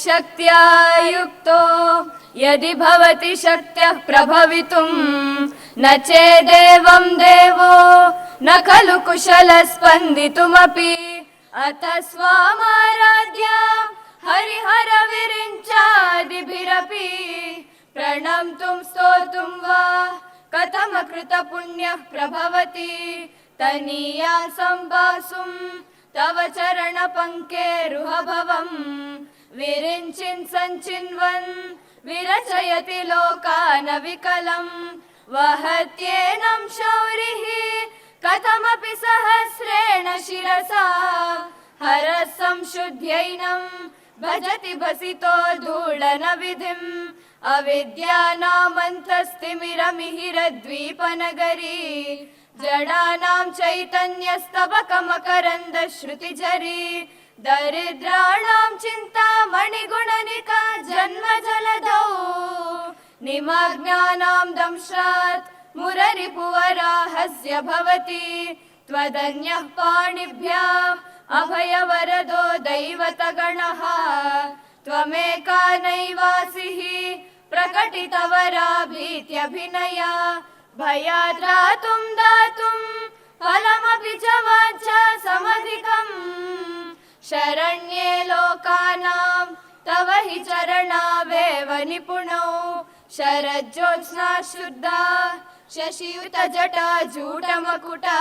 शक्त्या युक्तो यदि भवति शक्त्यः प्रभवितुं न चेदेवं देवो न खलु कुशलस्पन्दितुमपि अतः स्वामाराध्या हरिहरविरिञ्चादिभिरपि प्रणम्तुं स्तोतुं वा कथमकृतपुण्यः प्रभवति तनीया सम्भासुं तव चरणपङ्केरुहभवम् विरिञ्चिन् सञ्चिन्वन् विरचयति लोकानविकलम् वहत्येनं शौरिः कथमपि सहस्रेण शिरसा हरः संशुद्ध्यैनं भजति भसितो धूळनविधिम् अविद्यानामन्तस्तिमिरमिहिरद्वीपनगरी जडानां चैतन्यस्तबकमकरन्दश्रुतिझरी दरिद्राणां चिन्तामणिगुणनिका जन्मजलधौ निमग्नानां दंशात् मुररिपुवराहस्य भवति त्वदन्यः पाणिभ्याम् अभयवरदो दैवतगणः त्वमेका नैवासिः प्रकटितवराभीत्यभिनया भयाद्रातुं दातुं फलमपि च वाञ्छा समधिकम् शरण्ये लोकानां तव हि चरणावेव निपुणौ शरज्योत्स्ना शुद्धा शशियुतजटा जूटमकुटा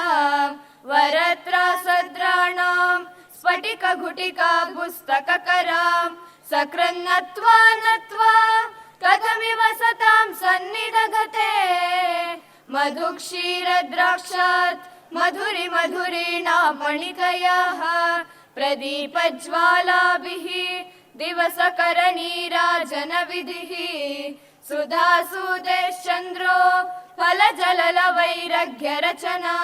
वरत्रासद्राणां स्फटिकघुटिका पुस्तककरां सकृन्नत्वा नत्वा कथमिव सतां सन्निधगते मधुक्षीरद्राक्षात् मधुरीणामणिकयाः प्रदीपज्वालाभिः दिवसकरनीराजनविधिः सुधासूदेश्चन्द्रो फलजललवैरग्यरचना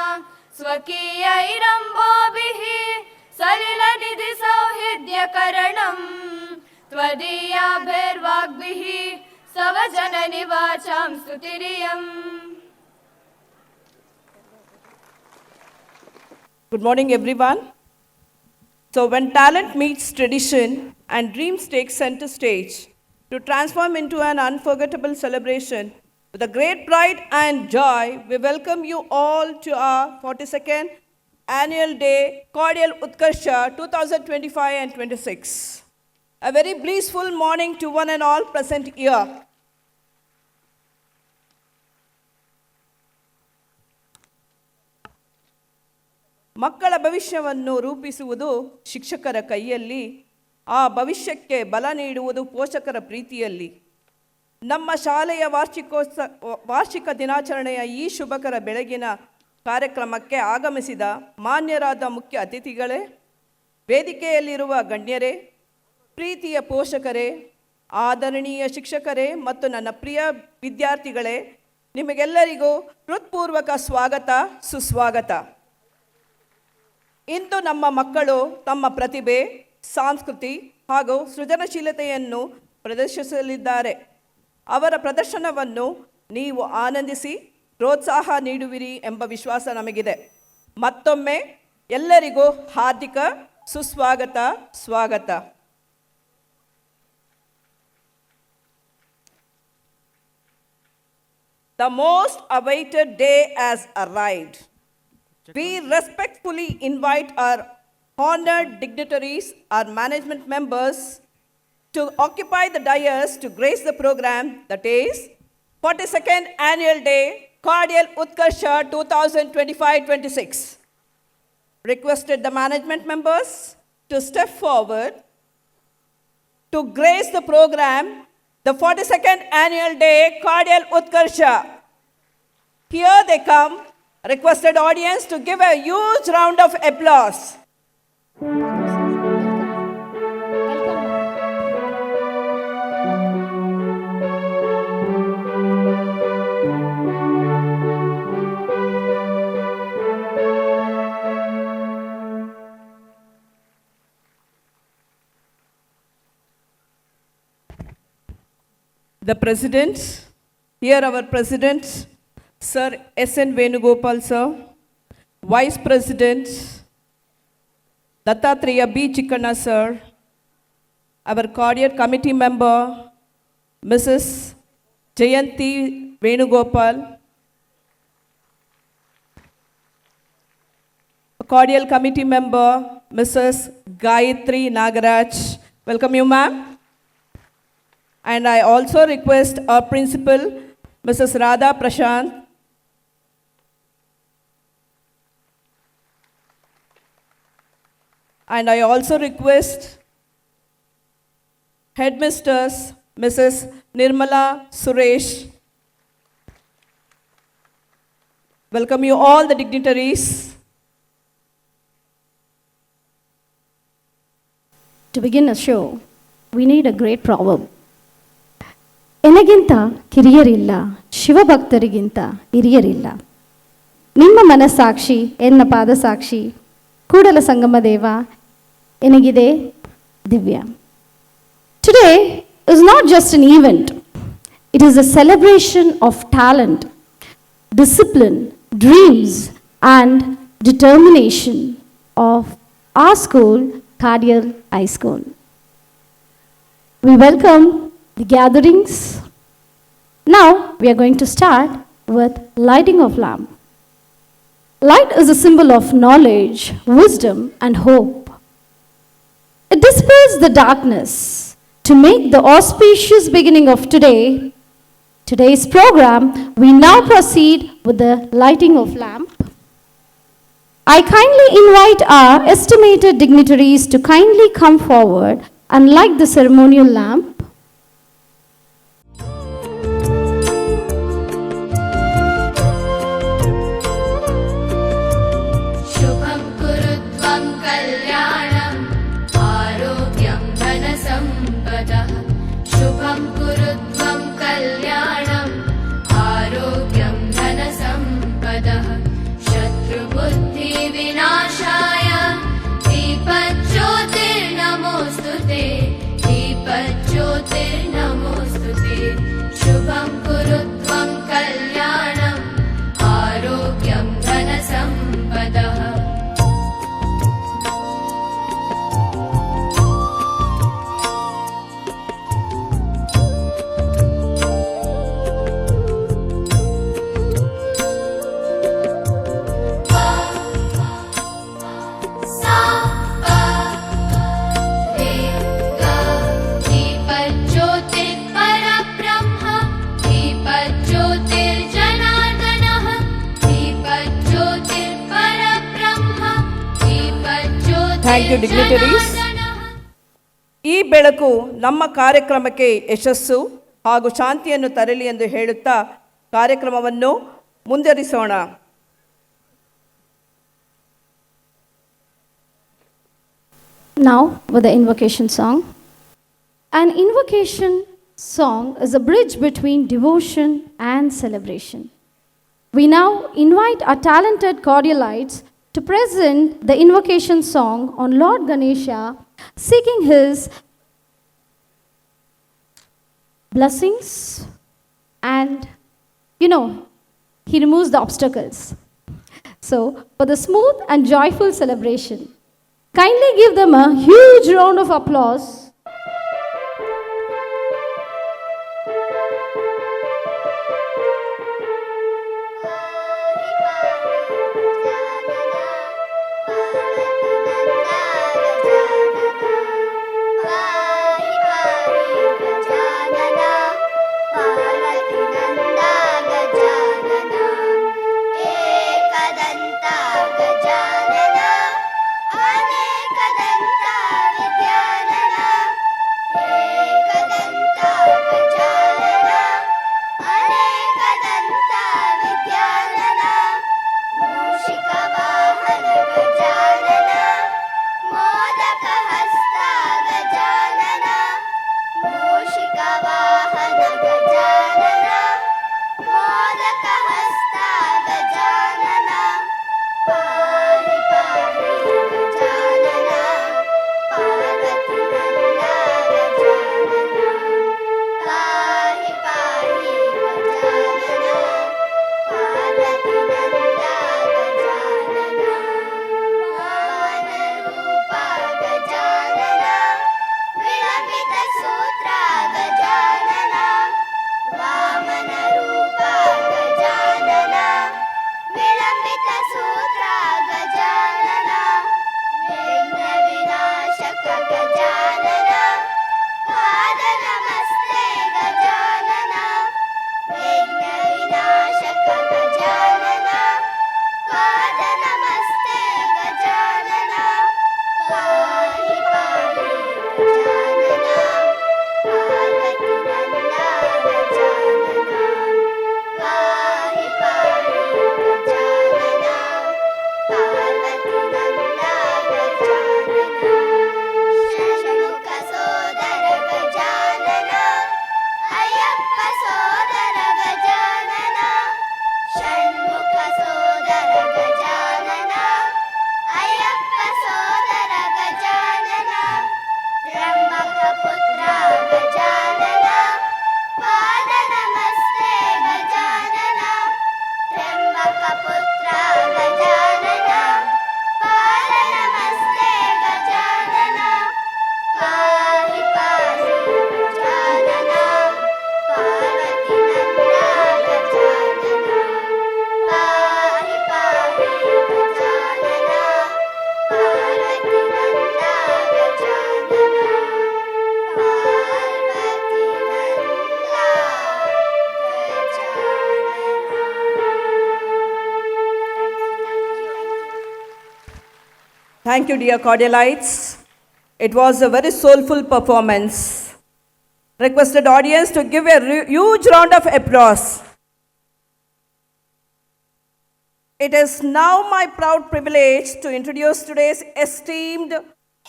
स्वकीयैरम्भोभिः सलिलनिधिसौहृद्यकरणम् त्वदीयाभिर्वाग्भिः स्वजननि वाचां स्तुतिरियम्. Good morning, everyone. So when talent meets tradition and dreams take center stage to transform into an unforgettable celebration, with a great pride and joy, we welcome you all to our 42nd Annual Day Cordial Utkarsha 2025 and 26. A very blissful morning to one and all present here. ಮಕ್ಕಳ ಭವಿಷ್ಯವನ್ನು ರೂಪಿಸುವುದು ಶಿಕ್ಷಕರ ಕೈಯಲ್ಲಿ, ಆ ಭವಿಷ್ಯಕ್ಕೆ ಬಲ ನೀಡುವುದು ಪೋಷಕರ ಪ್ರೀತಿಯಲ್ಲಿ. ನಮ್ಮ ಶಾಲೆಯ ವಾರ್ಷಿಕ ದಿನಾಚರಣೆಯ ಈ ಶುಭಕರ ಬೆಳಗಿನ ಕಾರ್ಯಕ್ರಮಕ್ಕೆ ಆಗಮಿಸಿದ ಮಾನ್ಯರಾದ ಮುಖ್ಯ ಅತಿಥಿಗಳೇ, ವೇದಿಕೆಯಲ್ಲಿರುವ ಗಣ್ಯರೇ, ಪ್ರೀತಿಯ ಪೋಷಕರೇ, ಆದರಣೀಯ ಶಿಕ್ಷಕರೇ ಮತ್ತು ನನ್ನ ಪ್ರಿಯ ವಿದ್ಯಾರ್ಥಿಗಳೇ, ನಿಮಗೆಲ್ಲರಿಗೂ ಹೃತ್ಪೂರ್ವಕ ಸ್ವಾಗತ, ಸುಸ್ವಾಗತ. ಇಂದು ನಮ್ಮ ಮಕ್ಕಳು ತಮ್ಮ ಪ್ರತಿಭೆ, ಸಂಸ್ಕೃತಿ ಹಾಗೂ ಸೃಜನಶೀಲತೆಯನ್ನು ಪ್ರದರ್ಶಿಸಲಿದ್ದಾರೆ. ಅವರ ಪ್ರದರ್ಶನವನ್ನು ನೀವು ಆನಂದಿಸಿ ಪ್ರೋತ್ಸಾಹ ನೀಡುವಿರಿ ಎಂಬ ವಿಶ್ವಾಸ ನಮಗಿದೆ. ಮತ್ತೊಮ್ಮೆ ಎಲ್ಲರಿಗೂ ಹಾರ್ದಿಕ ಸುಸ್ವಾಗತ, ಸ್ವಾಗತ. The most awaited day has arrived. We respectfully invite our honored dignitaries, our management members, to occupy the dais to grace the program, that is 42nd Annual Day Cordial Utkarsha 2025-26. Requested the management members to step forward to grace the program, the 42nd Annual Day Cordial Utkarsha. Here they come. Requested audience to give a huge round of applause. The President, here our President, Sir S.N. Venugopal Sir, Vice President, Dattatreya B. Chikkanna Sir, our cordial committee member, Mrs. Jayanti Venugopal, a cordial committee member, Mrs. Gayatri Nagaraj. Welcome you, ma'am. And I also request our principal, Mrs. Radha Prashant, and I also request headmisters, Mrs. Nirmala Suresh. Welcome you all the dignitaries. To begin a show, we need a great proverb. ಎನಗಿಂತ ಕಿರಿಯರಿಲ್ಲ, ಶಿವಭಕ್ತರಿಗಿಂತ ಹಿರಿಯರಿಲ್ಲ. ನಿಮ್ಮ ಮನಸ್ಸಾಕ್ಷಿ ಎನ್ನ ಪಾದಸಾಕ್ಷಿ, ಕೂಡಲ ಸಂಗಮ ದೇವ ಎನಗಿದೆ ದಿವ್ಯ. Today is not just an event, it is a celebration of talent, discipline, dreams and determination of our school, Cardial High School. We welcome the gatherings. Now we are going to start with lighting of lamp. Light is a symbol of knowledge, wisdom and hope. It dispels the darkness to make the auspicious beginning of today's program. We now proceed with the lighting of lamp. I kindly invite our estimated dignitaries to kindly come forward and light the ceremonial lamp. शुभं कुरुत्वं कल्याणम् आरोग्यं धनसम्पदः शुभं कुरुत्वं कल्याणम् आरोग्यं धनसम्पदः शत्रुबुद्धिविनाशाय दीपज्योतिर्नमोऽस्तुते दीपज्योतिर्नमोऽस्तुते शुभं कुरुत्वं कल्याणम् आरोग्यं धनसम्पदः Thank you, dignitaries. ಈ ಬೆಳಕು ನಮ್ಮ ಕಾರ್ಯಕ್ರಮಕ್ಕೆ ಯಶಸ್ಸು ಹಾಗೂ ಶಾಂತಿಯನ್ನು ತರಲಿ ಎಂದು ಹೇಳುತ್ತಾ ಕಾರ್ಯಕ್ರಮವನ್ನು ಮುಂದುವರಿಸೋಣ. Now with the invocation song. An invocation song is a bridge between devotion and celebration. We now invite our talented cordialites to present the invocation song on Lord Ganesha, seeking his blessings and, he removes the obstacles. So, for the smooth and joyful celebration, kindly give them a huge round of applause. Gajanan अनेकदन्ता विद्यानन Thank you, dear Cordialites. It was a very soulful performance. Requested audience to give a huge round of applause. It is now my proud privilege to introduce today's esteemed,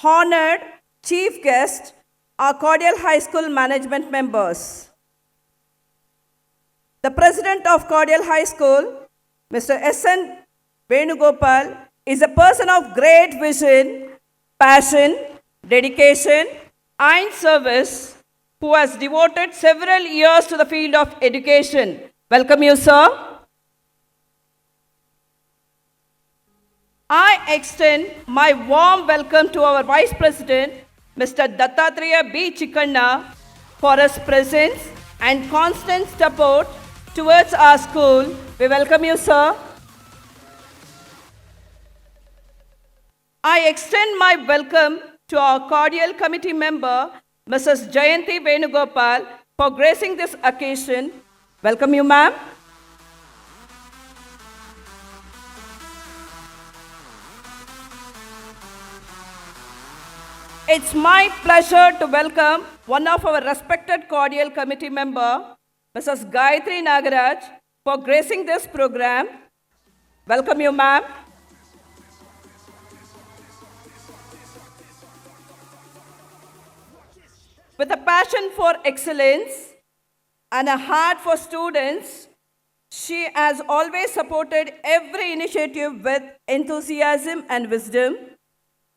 honored chief guest, our Cordial High School management members. The president of Cordial High School, Mr. S.N. Venugopal, is a person of great vision, passion, dedication, and service who has devoted several years to the field of education. Welcome you, sir. I extend my warm welcome to our Vice President, Mr. Dattatreya B. Chikkanna, for his presence and constant support towards our school. We welcome you, sir. I extend my welcome to our cordial committee member, Mrs. Jayanti Venugopal, for gracing this occasion. Welcome you, ma'am. It's my pleasure to welcome one of our respected cordial committee member, Mrs. Gayatri Nagaraj, for gracing this program. Welcome you, ma'am. With a passion for excellence and a heart for students, she has always supported every initiative with enthusiasm and wisdom.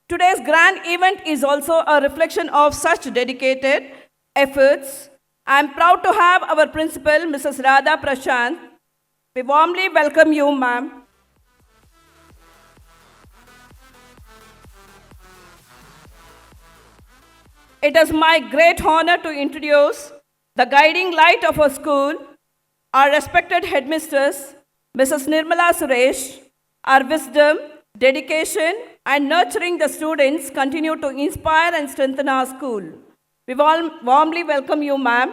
Today's grand event is also a reflection of such dedicated efforts. I am proud to have our principal, Mrs. Radha Prashant. We warmly welcome you, ma'am. It is my great honor to introduce the guiding light of our school, our respected headmistress, Mrs. Nirmala Suresh. Our wisdom, dedication, and nurturing the students continue to inspire and strengthen our school. We warmly welcome you, ma'am.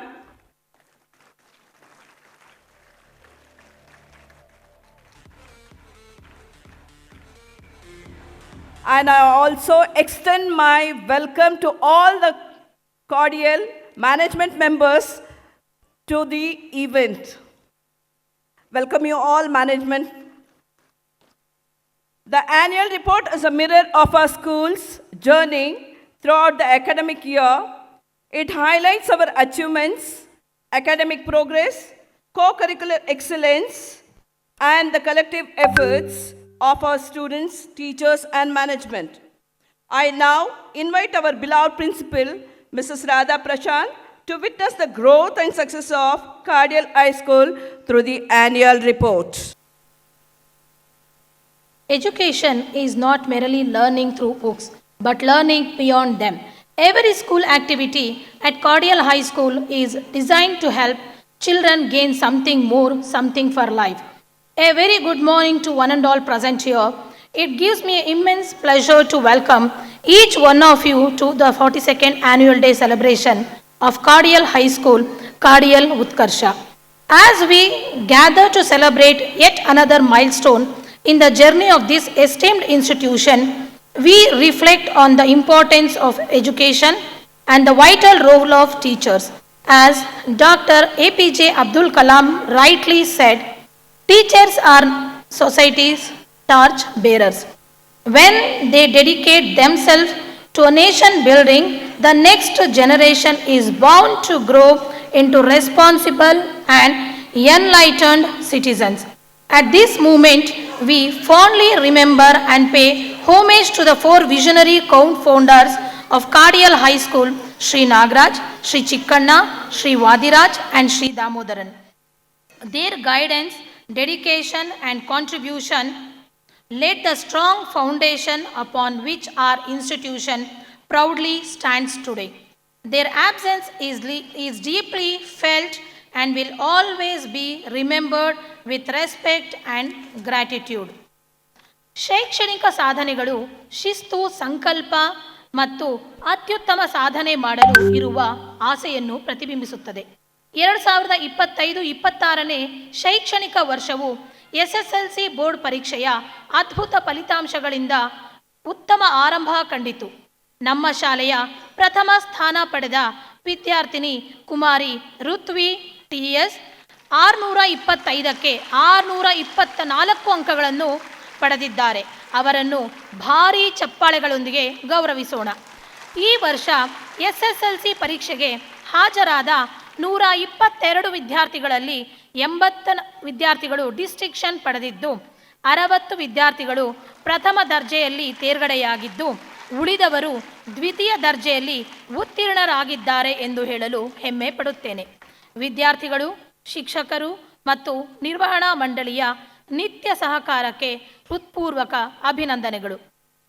And I also extend my welcome to all the cordial management members to the event. Welcome you all, management. The annual report is a mirror of our school's journey throughout the academic year. It highlights our achievements, academic progress, co-curricular excellence, and the collective efforts of our students, teachers, and management. I now invite our beloved principal, Mrs. Radha Prashant, to witness the growth and success of Cordial High School through the annual report. Education is not merely learning through books, but learning beyond them. Every school activity at Cordial High School is designed to help children gain something more, something for life. A very good morning to one and all present here. It gives me immense pleasure to welcome each one of you to the 42nd Annual Day celebration of Cordial High School, Cordial Utkarsha. As we gather to celebrate yet another milestone in the journey of this esteemed institution, we reflect on the importance of education and the vital role of teachers. As Dr. APJ Abdul Kalam rightly said, teachers are society's torch bearers. When they dedicate themselves to a nation building, the next generation is bound to grow into responsible and enlightened citizens. At this moment, we fondly remember and pay homage to the four visionary co-founders of Cordial High School, Sri Nagaraj, Sri Chikkanna, Sri Vadiraj, and Sri Damodaran. Their guidance, dedication, and contribution laid the strong foundation upon which our institution proudly stands today. Their absence is deeply felt and will always be remembered with respect and gratitude. ಶೈಕ್ಷಣಿಕ ಸಾಧನೆಗಳು ಶಿಸ್ತು, ಸಂಕಲ್ಪ ಮತ್ತು ಅತ್ಯುತ್ತಮ ಸಾಧನೆ ಮಾಡಲು ಇರುವ ಆಸೆಯನ್ನು ಪ್ರತಿಬಿಂಬಿಸುತ್ತದೆ. 2025-26ನೇ ಶೈಕ್ಷಣಿಕ ವರ್ಷವು SSLC ಬೋರ್ಡ್ ಪರೀಕ್ಷೆಯ ಅದ್ಭುತ ಫಲಿತಾಂಶಗಳಿಂದ ಉತ್ತಮ ಆರಂಭ ಕಂಡಿತು. ನಮ್ಮ ಶಾಲೆಯ ಪ್ರಥಮ ಸ್ಥಾನ ಪಡೆದ ವಿದ್ಯಾರ್ಥಿನಿ ಕುಮಾರಿ ಋತ್ವಿ TS 625ಕ್ಕೆ 624 ಅಂಕಗಳನ್ನು ಪಡೆದಿದ್ದಾರೆ. ಅವರನ್ನು ಭಾರೀ ಚಪ್ಪಾಳೆಗಳೊಂದಿಗೆ ಗೌರವಿಸೋಣ. ಈ ವರ್ಷ SSLC ಪರೀಕ್ಷೆಗೆ ಹಾಜರಾದ 122 ವಿದ್ಯಾರ್ಥಿಗಳಲ್ಲಿ 80 ವಿದ್ಯಾರ್ಥಿಗಳು ಡಿಸ್ಟಿಂಕ್ಷನ್ ಪಡೆದಿದ್ದು, 60 ವಿದ್ಯಾರ್ಥಿಗಳು ಪ್ರಥಮ ದರ್ಜೆಯಲ್ಲಿ ತೇರ್ಗಡೆಯಾಗಿದ್ದು, ಉಳಿದವರು ದ್ವಿತೀಯ ದರ್ಜೆಯಲ್ಲಿ ಉತ್ತೀರ್ಣರಾಗಿದ್ದಾರೆ ಎಂದು ಹೇಳಲು ಹೆಮ್ಮೆ ಪಡುತ್ತೇನೆ. ವಿದ್ಯಾರ್ಥಿಗಳು, ಶಿಕ್ಷಕರು ಮತ್ತು ನಿರ್ವಹಣಾ ಮಂಡಳಿಯ ನಿತ್ಯ ಸಹಕಾರಕ್ಕೆ ಹೃತ್ಪೂರ್ವಕ ಅಭಿನಂದನೆಗಳು.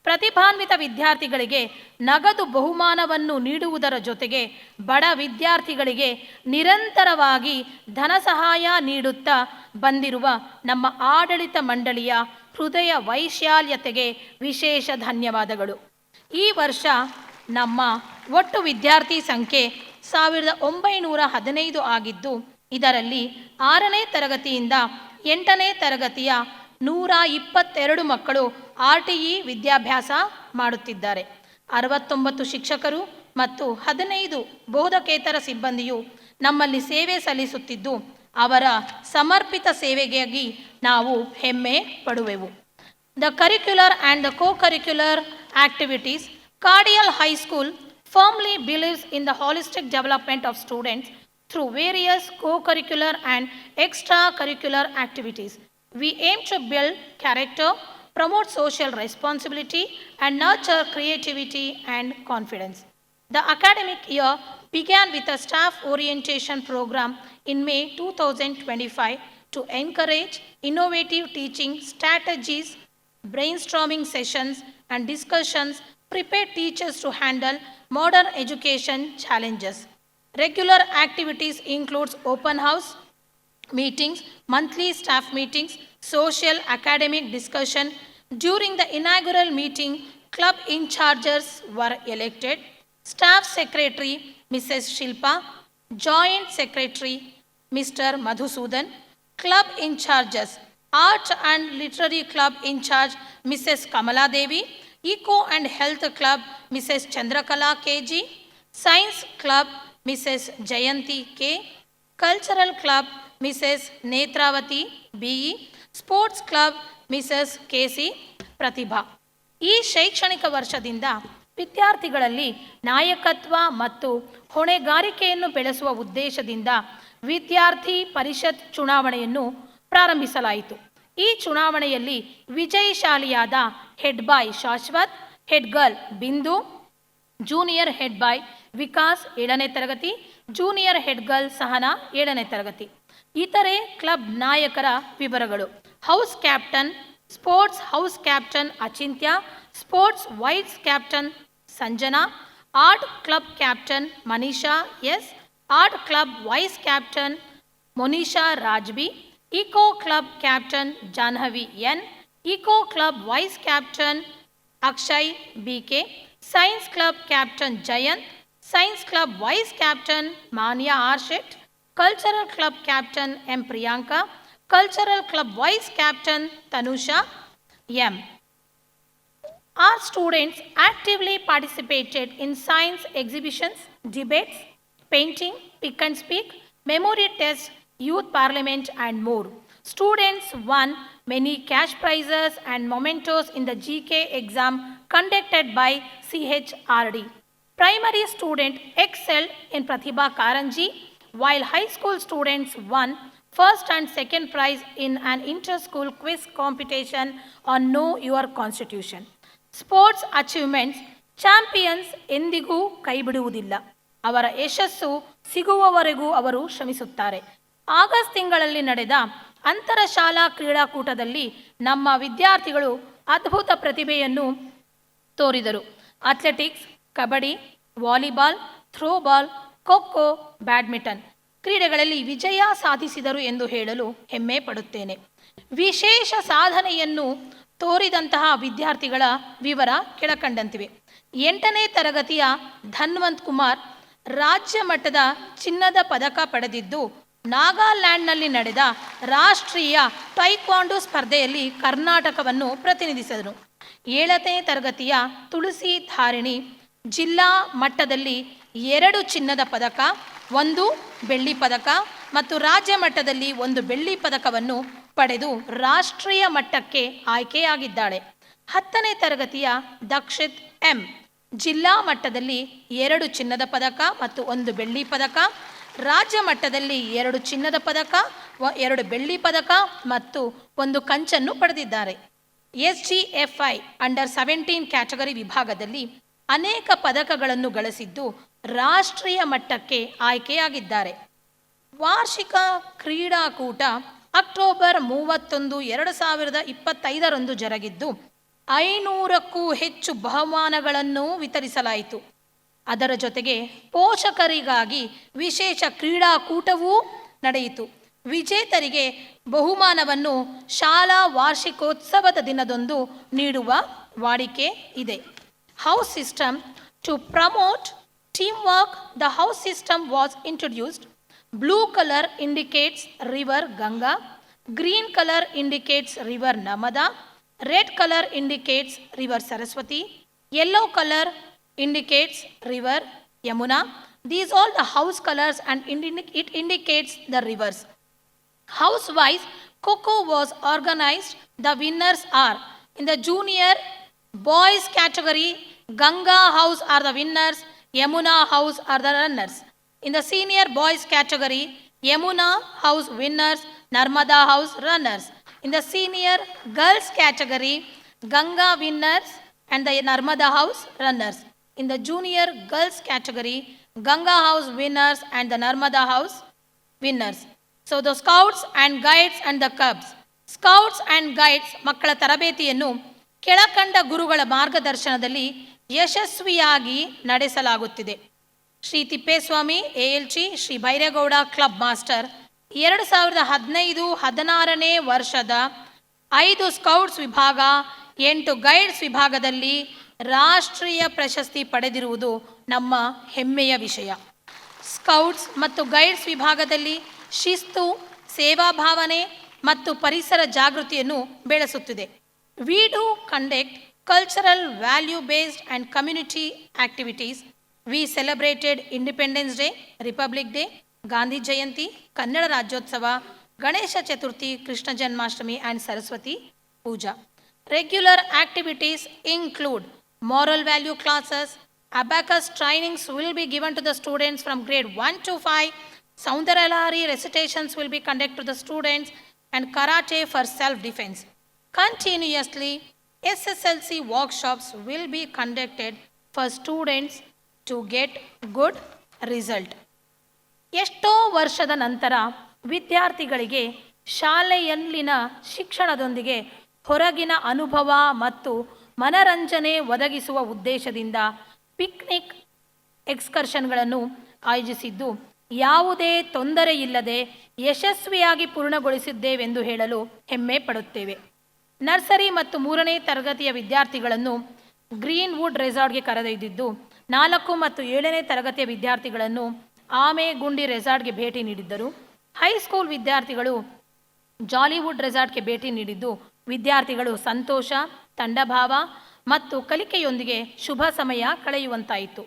ಪ್ರತಿಭಾನ್ವಿತ ವಿದ್ಯಾರ್ಥಿಗಳಿಗೆ ನಗದು ಬಹುಮಾನವನ್ನು ನೀಡುವುದರ ಜೊತೆಗೆ ಬಡ ವಿದ್ಯಾರ್ಥಿಗಳಿಗೆ ನಿರಂತರವಾಗಿ ಧನ ಸಹಾಯ ನೀಡುತ್ತಾ ಬಂದಿರುವ ನಮ್ಮ ಆಡಳಿತ ಮಂಡಳಿಯ ಹೃದಯ ವೈಶಾಲ್ಯತೆಗೆ ವಿಶೇಷ ಧನ್ಯವಾದಗಳು. ಈ ವರ್ಷ ನಮ್ಮ ಒಟ್ಟು ವಿದ್ಯಾರ್ಥಿ ಸಂಖ್ಯೆ 1915 ಆಗಿದ್ದು, ಇದರಲ್ಲಿ 6ನೇ ತರಗತಿಯಿಂದ 8ನೇ ತರಗತಿಯ 122 ಮಕ್ಕಳು RTE ವಿದ್ಯಾಭ್ಯಾಸ ಮಾಡುತ್ತಿದ್ದಾರೆ. 69 ಶಿಕ್ಷಕರು ಮತ್ತು 15 ಬೋಧಕೇತರ ಸಿಬ್ಬಂದಿಯು ನಮ್ಮಲ್ಲಿ ಸೇವೆ ಸಲ್ಲಿಸುತ್ತಿದ್ದು, ಅವರ ಸಮರ್ಪಿತ ಸೇವೆಗಾಗಿ ನಾವು ಹೆಮ್ಮೆ ಪಡುವೆವು. The curricular and the co-curricular activities, Cardial High School firmly believes in the holistic development of students through various co-curricular and extracurricular activities. We aim to build character, promote social responsibility, and nurture creativity and confidence. The academic year began with a staff orientation program in May 2025 to encourage innovative teaching strategies, brainstorming sessions, and discussions prepare teachers to handle modern education challenges. Regular activities includes open house meetings, monthly staff meetings, social academic discussion. During the inaugural meeting, club in charges were elected. Staff Secretary Mrs. Shilpa, Joint Secretary Mr. Madhusudan, club in charges Art and Literary Club in charge Mrs. Kamala Devi, Eco and Health Club Mrs. Chandrakala KG, Science Club Mrs. Jayanti K, Cultural Club Mrs. Netravati BE, Sports Club Mrs. KC Pratibha. ಈ ಶೈಕ್ಷಣಿಕ ವರ್ಷದಿಂದ ವಿದ್ಯಾರ್ಥಿಗಳಲ್ಲಿ ನಾಯಕತ್ವ ಮತ್ತು ಹೊಣೆಗಾರಿಕೆಯನ್ನು ಬೆಳೆಸುವ ಉದ್ದೇಶದಿಂದ ವಿದ್ಯಾರ್ಥಿ ಪರಿಷತ್ ಚುನಾವಣೆಯನ್ನು ಪ್ರಾರಂಭಿಸಲಾಯಿತು. ಈ ಚುನಾವಣೆಯಲ್ಲಿ ವಿಜಯಶಾಲಿಯಾದ head boy Shashwat, head girl Bindu, junior head boy Vikas 7ನೇ ತರಗತಿ, ಜೂನಿಯರ್ ಹೆಡ್ ಗರ್ಲ್ ಸಹನಾ 7ನೇ ತರಗತಿ. ಇತರೆ ಕ್ಲಬ್ ನಾಯಕರ ವಿವರಗಳು: house captain, sports house captain Achintya, sports vice captain Sanjana, art club captain Manisha S, art club vice captain Monisha Rajbi, eco club captain Jahnavi N, eco club vice captain Akshay BK, science club captain Jayant, science club vice captain Manya R. Set, cultural club captain M. Priyanka, cultural club vice captain Tanusha M. Our students actively participated in science exhibitions, debates, painting, pick and speak, memory tests, youth parliament and more. Students won many cash prizes and mementos in the GK exam conducted by CHRD. Primary student excelled in Pratibha Karanji, while high school students won first and second prize in an inter-school quiz competition on Know Your Constitution. Sports achievements, champions ಎಂದಿಗೂ ಕೈಬಿಡುವುದಿಲ್ಲ. ಅವರ ಯಶಸ್ಸು ಸಿಗುವವರೆಗೂ ಅವರು ಶ್ರಮಿಸುತ್ತಾರೆ. August ತಿಂಗಳಲ್ಲಿ ನಡೆದ ಅಂತರ ಶಾಲಾ ಕ್ರೀಡಾಕೂಟದಲ್ಲಿ ನಮ್ಮ ವಿದ್ಯಾರ್ಥಿಗಳು ಅದ್ಭುತ ಪ್ರತಿಭೆಯನ್ನು ತೋರಿದರು. Athletics, kabaddi, volleyball, throwball, kho kho, badminton ಕ್ರೀಡೆಗಳಲ್ಲಿ ವಿಜಯ ಸಾಧಿಸಿದರು ಎಂದು ಹೇಳಲು ಹೆಮ್ಮೆ ಪಡುತ್ತೇನೆ. ವಿಶೇಷ ಸಾಧನೆಯನ್ನು ತೋರಿದಂತಹ ವಿದ್ಯಾರ್ಥಿಗಳ ವಿವರ ಕೆಳಕಂಡಂತಿವೆ. 8ನೇ ತರಗತಿಯ ಧನ್ವಂತ್ ಕುಮಾರ್ ರಾಜ್ಯ ಮಟ್ಟದ ಚಿನ್ನದ ಪದಕ ಪಡೆದಿದ್ದು, ನಾಗಾಲ್ಯಾಂಡ್ನಲ್ಲಿ ನಡೆದ ರಾಷ್ಟ್ರೀಯ ಟೈಕ್ವಾಂಡೋ ಸ್ಪರ್ಧೆಯಲ್ಲಿ ಕರ್ನಾಟಕವನ್ನು ಪ್ರತಿನಿಧಿಸಿದರು. 7ನೇ ತರಗತಿಯ ತುಳಸಿ ಧಾರಿಣಿ ಜಿಲ್ಲಾ ಮಟ್ಟದಲ್ಲಿ 2 ಚಿನ್ನದ ಪದಕ, 1 ಬೆಳ್ಳಿ ಪದಕ ಮತ್ತು ರಾಜ್ಯ ಮಟ್ಟದಲ್ಲಿ 1 ಬೆಳ್ಳಿ ಪದಕವನ್ನು ಪಡೆದು ರಾಷ್ಟ್ರೀಯ ಮಟ್ಟಕ್ಕೆ ಆಯ್ಕೆಯಾಗಿದ್ದಾಳೆ. 10ನೇ ತರಗತಿಯ ದಕ್ಷಿತ್ ಎಂ ಜಿಲ್ಲಾ ಮಟ್ಟದಲ್ಲಿ 2 ಚಿನ್ನದ ಪದಕ ಮತ್ತು 1 ಬೆಳ್ಳಿ ಪದಕ, ರಾಜ್ಯ ಮಟ್ಟದಲ್ಲಿ 2 ಚಿನ್ನದ ಪದಕ, 2 ಬೆಳ್ಳಿ ಪದಕ ಮತ್ತು 1 ಕಂಚನ್ನು ಪಡೆದಿದ್ದಾರೆ. SGFI ಅಂಡರ್ 17 ಕ್ಯಾಟಗರಿ ವಿಭಾಗದಲ್ಲಿ ಅನೇಕ ಪದಕಗಳನ್ನು ಗಳಿಸಿದ್ದು ರಾಷ್ಟ್ರೀಯ ಮಟ್ಟಕ್ಕೆ ಆಯ್ಕೆಯಾಗಿದ್ದಾರೆ. ವಾರ್ಷಿಕ ಕ್ರೀಡಾಕೂಟ ಅಕ್ಟೋಬರ್ 31, 2025ರಂದು ಜರುಗಿದ್ದು 500ಕ್ಕೂ ಹೆಚ್ಚು ಬಹುಮಾನಗಳನ್ನು ವಿತರಿಸಲಾಯಿತು. ಅದರ ಜೊತೆಗೆ ಪೋಷಕರಿಗಾಗಿ ವಿಶೇಷ ಕ್ರೀಡಾಕೂಟವೂ ನಡೆಯಿತು. ವಿಜೇತರಿಗೆ ಬಹುಮಾನವನ್ನು ಶಾಲಾ ವಾರ್ಷಿಕೋತ್ಸವದ ದಿನದಂದು ನೀಡುವ ವಾಡಿಕೆ ಇದೆ. House system. To promote teamwork, the house system was introduced. Blue color indicates river Ganga, green color indicates river Narmada, red color indicates river Saraswati, yellow color indicates river Yamuna. These all the house colors and it indicates the rivers. House-wise, Kho-Kho was organized. The winners are in the junior boys category, Ganga House are the winners, Yamuna House are the runners. In the senior boys category, Yamuna House winners, Narmada House runners. In the senior girls category, Ganga winners and the Narmada House runners. In the junior girls category, Ganga House winners and the Narmada House winners. So the scouts and guides and the cubs. Scouts and guides ಮಕ್ಕಳ ತರಬೇತಿಯನ್ನು ಕೆಳಕಂಡ ಗುರುಗಳ ಮಾರ್ಗದರ್ಶನದಲ್ಲಿ ಯಶಸ್ವಿಯಾಗಿ ನಡೆಸಲಾಗುತ್ತಿದೆ. Shri Thippeswamy ALG, Shri Byregowda club master 2015-16ನೇ ವರ್ಷದ 5 scouts ವಿಭಾಗ, 8 ಗೈಡ್ಸ್ ವಿಭಾಗದಲ್ಲಿ ರಾಷ್ಟ್ರೀಯ ಪ್ರಶಸ್ತಿ ಪಡೆದಿರುವುದು ನಮ್ಮ ಹೆಮ್ಮೆಯ ವಿಷಯ. ಸ್ಕೌಟ್ಸ್ ಮತ್ತು ಗೈಡ್ಸ್ ವಿಭಾಗದಲ್ಲಿ ಶಿಸ್ತು, ಸೇವಾ ಭಾವನೆ ಮತ್ತು ಪರಿಸರ ಜಾಗೃತಿಯನ್ನು ಬೆಳೆಸುತ್ತಿದೆ. We do conduct cultural, value-based and community activities. We celebrated Independence Day, Republic Day, Gandhi Jayanti, Kannada Rajyotsava, Ganesha Chaturthi, Krishna Janmashtami and Saraswati Puja. Regular activities include moral value classes, abacus trainings will be given to the students from grade 1 to 5, Soundaralari recitations will be conducted to the students and karate for self-defense. Continuously, SSLC workshops will be conducted for students to get good result. ಎಷ್ಟೋ ವರ್ಷದ ನಂತರ ವಿದ್ಯಾರ್ಥಿಗಳಿಗೆ ಶಾಲೆಯಲ್ಲಿನ ಶಿಕ್ಷಣದೊಂದಿಗೆ ಹೊರಗಿನ ಅನುಭವ ಮತ್ತು ಮನರಂಜನೆ ಒದಗಿಸುವ ಉದ್ದೇಶದಿಂದ ಪಿಕ್ನಿಕ್ ಎಕ್ಸ್ಕರ್ಷನ್ಗಳನ್ನು ಆಯೋಜಿಸಿದ್ದು ಯಾವುದೇ ತೊಂದರೆ ಇಲ್ಲದೆ ಯಶಸ್ವಿಯಾಗಿ ಪೂರ್ಣಗೊಳಿಸಿದ್ದೇವೆಂದು ಹೇಳಲು ಹೆಮ್ಮೆ ಪಡುತ್ತೇವೆ. ನರ್ಸರಿ ಮತ್ತು 3ನೇ ತರಗತಿಯ ವಿದ್ಯಾರ್ಥಿಗಳನ್ನು ಗ್ರೀನ್ವುಡ್ ರೆಸಾರ್ಟ್ಗೆ ಕರೆದೊಯ್ದಿದ್ದು 4 ಮತ್ತು 7ನೇ ತರಗತಿಯ ವಿದ್ಯಾರ್ಥಿಗಳನ್ನು ಆಮೆಗುಂಡಿ ರೆಸಾರ್ಟ್ಗೆ ಭೇಟಿ ನೀಡಿದ್ದರು. ಹೈಸ್ಕೂಲ್ ವಿದ್ಯಾರ್ಥಿಗಳು ಜಾಲಿವುಡ್ ರೆಸಾರ್ಟ್ಗೆ ಭೇಟಿ ನೀಡಿದ್ದು ವಿದ್ಯಾರ್ಥಿಗಳು ಸಂತೋಷ, ತಂಡಭಾವ ಮತ್ತು ಕಲಿಕೆಯೊಂದಿಗೆ ಶುಭ ಸಮಯ ಕಳೆಯುವಂತಾಯಿತು.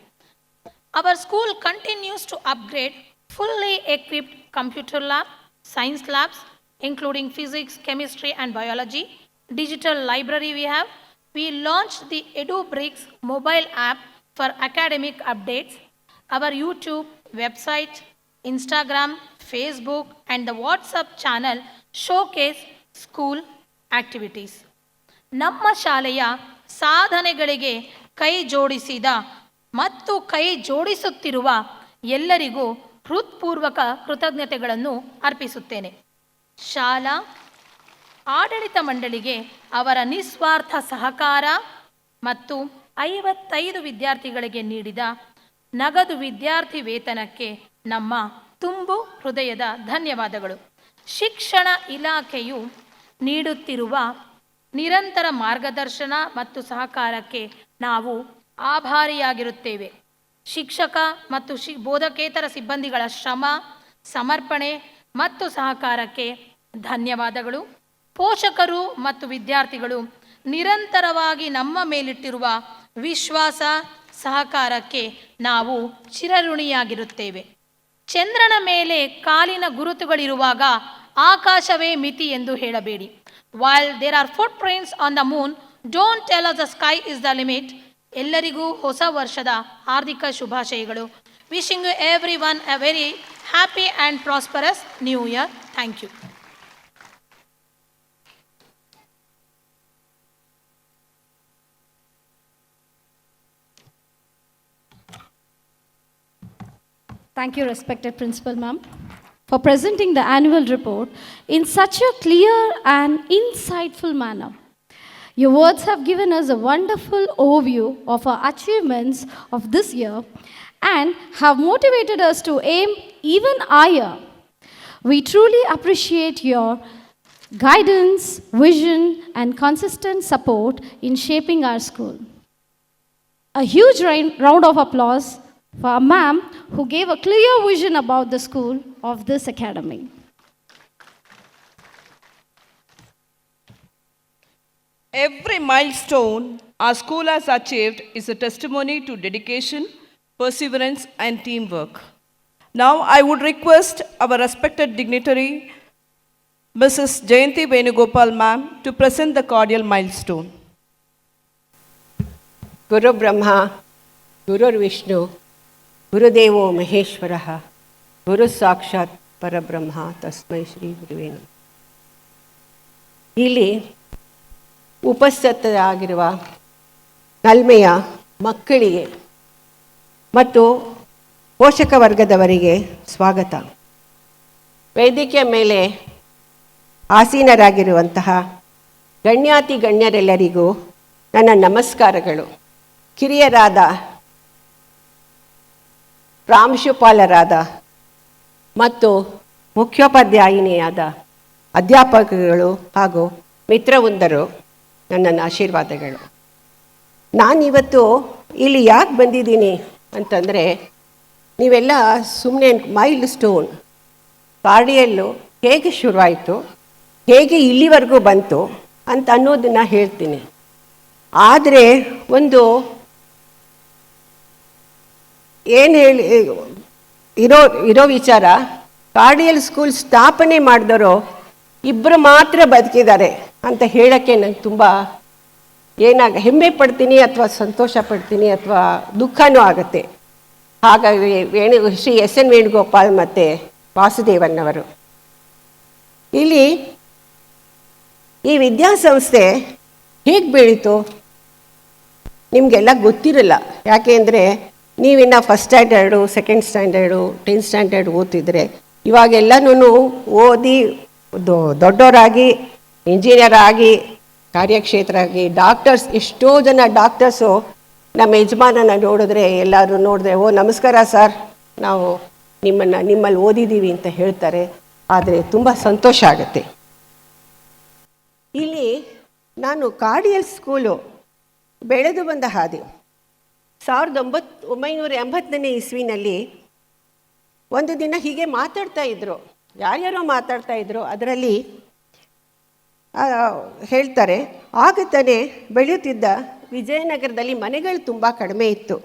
Our school continues to upgrade fully equipped computer lab, science labs, including physics, chemistry and biology. Digital library we launched the EduBricks mobile app for academic updates. Our YouTube, website, Instagram, Facebook and the WhatsApp channel showcase school activities. ನಮ್ಮ ಶಾಲೆಯ ಸಾಧನೆಗಳಿಗೆ ಕೈ ಜೋಡಿಸಿದ ಮತ್ತು ಕೈ ಜೋಡಿಸುತ್ತಿರುವ ಎಲ್ಲರಿಗೂ ಹೃತ್ಪೂರ್ವಕ ಕೃತಜ್ಞತೆಗಳನ್ನು ಅರ್ಪಿಸುತ್ತೇನೆ. ಶಾಲಾ ಆಡಳಿತ ಮಂಡಳಿಗೆ ಅವರ ನಿಸ್ವಾರ್ಥ ಸಹಕಾರ ಮತ್ತು 55 ವಿದ್ಯಾರ್ಥಿಗಳಿಗೆ ನೀಡಿದ ನಗದು ವಿದ್ಯಾರ್ಥಿ ವೇತನಕ್ಕೆ ನಮ್ಮ ತುಂಬು ಹೃದಯದ ಧನ್ಯವಾದಗಳು. ಶಿಕ್ಷಣ ಇಲಾಖೆಯು ನೀಡುತ್ತಿರುವ ನಿರಂತರ ಮಾರ್ಗದರ್ಶನ ಮತ್ತು ಸಹಕಾರಕ್ಕೆ ನಾವು ಆಭಾರಿಯಾಗಿರುತ್ತೇವೆ. ಶಿಕ್ಷಕ ಮತ್ತು ಬೋಧಕೇತರ ಸಿಬ್ಬಂದಿಗಳ ಶ್ರಮ, ಸಮರ್ಪಣೆ ಮತ್ತು ಸಹಕಾರಕ್ಕೆ ಧನ್ಯವಾದಗಳು. ಪೋಷಕರು ಮತ್ತು ವಿದ್ಯಾರ್ಥಿಗಳು ನಿರಂತರವಾಗಿ ನಮ್ಮ ಮೇಲಿಟ್ಟಿರುವ ವಿಶ್ವಾಸ ಸಹಕಾರಕ್ಕೆ ನಾವು ಚಿರಋಣಿಯಾಗಿರುತ್ತೇವೆ. ಚಂದ್ರನ ಮೇಲೆ ಕಾಲಿನ ಗುರುತುಗಳಿರುವಾಗ ಆಕಾಶವೇ ಮಿತಿ ಎಂದು ಹೇಳಬೇಡಿ. While there are footprints on the moon, don't tell us the sky is the limit. ಎಲ್ಲರಿಗೂ ಹೊಸ ವರ್ಷದ ಹಾರ್ದಿಕ ಶುಭಾಶಯಗಳು. Wishing you everyone a very happy and prosperous new year. Thank you. Thank you, respected Principal Ma'am, for presenting the annual report in such a clear and insightful manner. Your words have given us a wonderful overview of our achievements of this year and have motivated us to aim even higher. We truly appreciate your guidance, vision, and consistent support in shaping our school. A huge round of applause for a ma'am who gave a clear vision about the school of this academy. Every milestone our school has achieved is a testimony to dedication, perseverance, and teamwork. Now I would request our respected dignitary, Mrs. Jayanti Venugopal ma'am, to present the cordial milestone. Guru Brahma, Guru Vishnu, Gurudevo Maheshwaraha, Guru Sakshat Parabrahma, Tasmai Shri Guruve Namaಃ. ಇಲ್ಲಿ ಉಪಸ್ಥಿತರಾಗಿರುವ ಕಲ್ಮೆಯ ಮಕ್ಕಳಿಗೆ ಮತ್ತು ಪೋಷಕ ವರ್ಗದವರಿಗೆ ಸ್ವಾಗತ. ವೇದಿಕೆಯ ಮೇಲೆ ಆಸೀನರಾಗಿರುವಂತಹ ಗಣ್ಯಾತಿ ಗಣ್ಯರೆಲ್ಲರಿಗೂ ನನ್ನ ನಮಸ್ಕಾರಗಳು. ಕಿರಿಯರಾದ ಪ್ರಾಂಶುಪಾಲರಾದ ಮತ್ತು ಮುಖ್ಯೋಪಾಧ್ಯಾಯಿನಿಯಾದ ಅಧ್ಯಾಪಕಗಳು ಹಾಗೂ ಮಿತ್ರವೃಂದರು, ನನ್ನ ಆಶೀರ್ವಾದಗಳು. ನಾನಿವತ್ತು ಇಲ್ಲಿ ಯಾಕೆ ಬಂದಿದ್ದೀನಿ ಅಂತಂದರೆ, ನೀವೆಲ್ಲ ಸುಮ್ಮನೆ ಮೈಲ್ ಸ್ಟೋನ್ ಕಾರ್ಡಿಯಲ್ಲು ಹೇಗೆ ಶುರುವಾಯಿತು, ಹೇಗೆ ಇಲ್ಲಿವರೆಗೂ ಬಂತು ಅಂತ ಅನ್ನೋದನ್ನು ಹೇಳ್ತೀನಿ. ಆದರೆ ಒಂದು ಏನು ಹೇಳಿ ಇರೋ ವಿಚಾರ, ಕಾರ್ಡಿಯಲ್ ಸ್ಕೂಲ್ ಸ್ಥಾಪನೆ ಮಾಡಿದವರು ಇಬ್ಬರು ಮಾತ್ರ ಬದುಕಿದ್ದಾರೆ ಅಂತ ಹೇಳೋಕ್ಕೆ ನಂಗೆ ತುಂಬ ಹೆಮ್ಮೆ ಪಡ್ತೀನಿ, ಅಥವಾ ಸಂತೋಷ ಪಡ್ತೀನಿ, ಅಥವಾ ದುಃಖನೂ ಆಗುತ್ತೆ. ಹಾಗಾಗಿ ಶ್ರೀ ಎಸ್ ಎನ್ ವೇಣುಗೋಪಾಲ್ ಮತ್ತು ವಾಸುದೇವನ್ನವರು. ಇಲ್ಲಿ ಈ ವಿದ್ಯಾಸಂಸ್ಥೆ ಹೇಗೆ ಬೆಳೀತು ನಿಮಗೆಲ್ಲ ಗೊತ್ತಿರಲ್ಲ. ಯಾಕೆಂದರೆ ನೀವಿನ್ನು first standard, second standard, 10th standard ಓದ್ತಿದ್ರೆ, ಇವಾಗೆಲ್ಲನೂ ಓದಿ ದೊಡ್ಡವರಾಗಿ, ಇಂಜಿನಿಯರ್ ಆಗಿ, ಕಾರ್ಯಕ್ಷೇತ್ರ ಆಗಿ, ಡಾಕ್ಟರ್ಸ್, ಎಷ್ಟೋ ಜನ ಡಾಕ್ಟರ್ಸು ನಮ್ಮ ಯಜಮಾನನ ನೋಡಿದ್ರೆ, ಎಲ್ಲರೂ ನೋಡಿದ್ರೆ, ಓ ನಮಸ್ಕಾರ ಸರ್, ನಾವು ನಿಮ್ಮಲ್ಲಿ ಓದಿದ್ದೀವಿ ಅಂತ ಹೇಳ್ತಾರೆ. ಆದರೆ ತುಂಬ ಸಂತೋಷ ಆಗುತ್ತೆ. ಇಲ್ಲಿ ನಾನು ಕಾರ್ಡಿಯಲ್ ಸ್ಕೂಲು ಬೆಳೆದು ಬಂದ ಹಾದಿ 1980ನೇ ಇಸ್ವಿನಲ್ಲಿ ಒಂದು ದಿನ ಹೀಗೆ ಮಾತಾಡ್ತಾ ಇದ್ರು, ಯಾರ್ಯಾರೋ ಮಾತಾಡ್ತಾ ಇದ್ರು. ಅದರಲ್ಲಿ ಹೇಳ್ತಾರೆ, ಆಗ ತಾನೇ ಬೆಳೆಯುತ್ತಿದ್ದ ವಿಜಯನಗರದಲ್ಲಿ ಮನೆಗಳು ತುಂಬ ಕಡಿಮೆ ಇತ್ತು.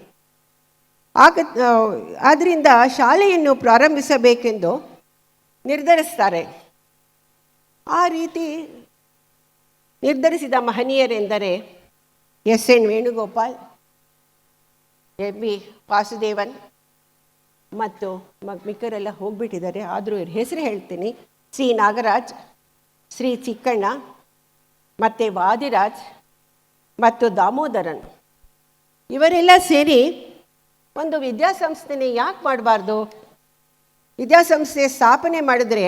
ಆದ್ದರಿಂದ ಶಾಲೆಯನ್ನು ಪ್ರಾರಂಭಿಸಬೇಕೆಂದು ನಿರ್ಧರಿಸ್ತಾರೆ. ಆ ರೀತಿ ನಿರ್ಧರಿಸಿದ ಮಹನೀಯರೆಂದರೆ S N Venugopal, M B Vasudevan ಮತ್ತು ಮಿಕ್ಕರೆಲ್ಲ ಹೋಗ್ಬಿಟ್ಟಿದ್ದಾರೆ. ಆದರೂ ಇವ್ರ ಹೆಸರು ಹೇಳ್ತೀನಿ. ಶ್ರೀ ನಾಗರಾಜ್, ಶ್ರೀ ಚಿಕ್ಕಣ್ಣ ಮತ್ತು ವಾದಿರಾಜ್ ಮತ್ತು ದಾಮೋದರನ್, ಇವರೆಲ್ಲ ಸೇರಿ ಒಂದು ವಿದ್ಯಾಸಂಸ್ಥೆನೇ ಯಾಕೆ ಮಾಡಬಾರ್ದು, ವಿದ್ಯಾಸಂಸ್ಥೆ ಸ್ಥಾಪನೆ ಮಾಡಿದ್ರೆ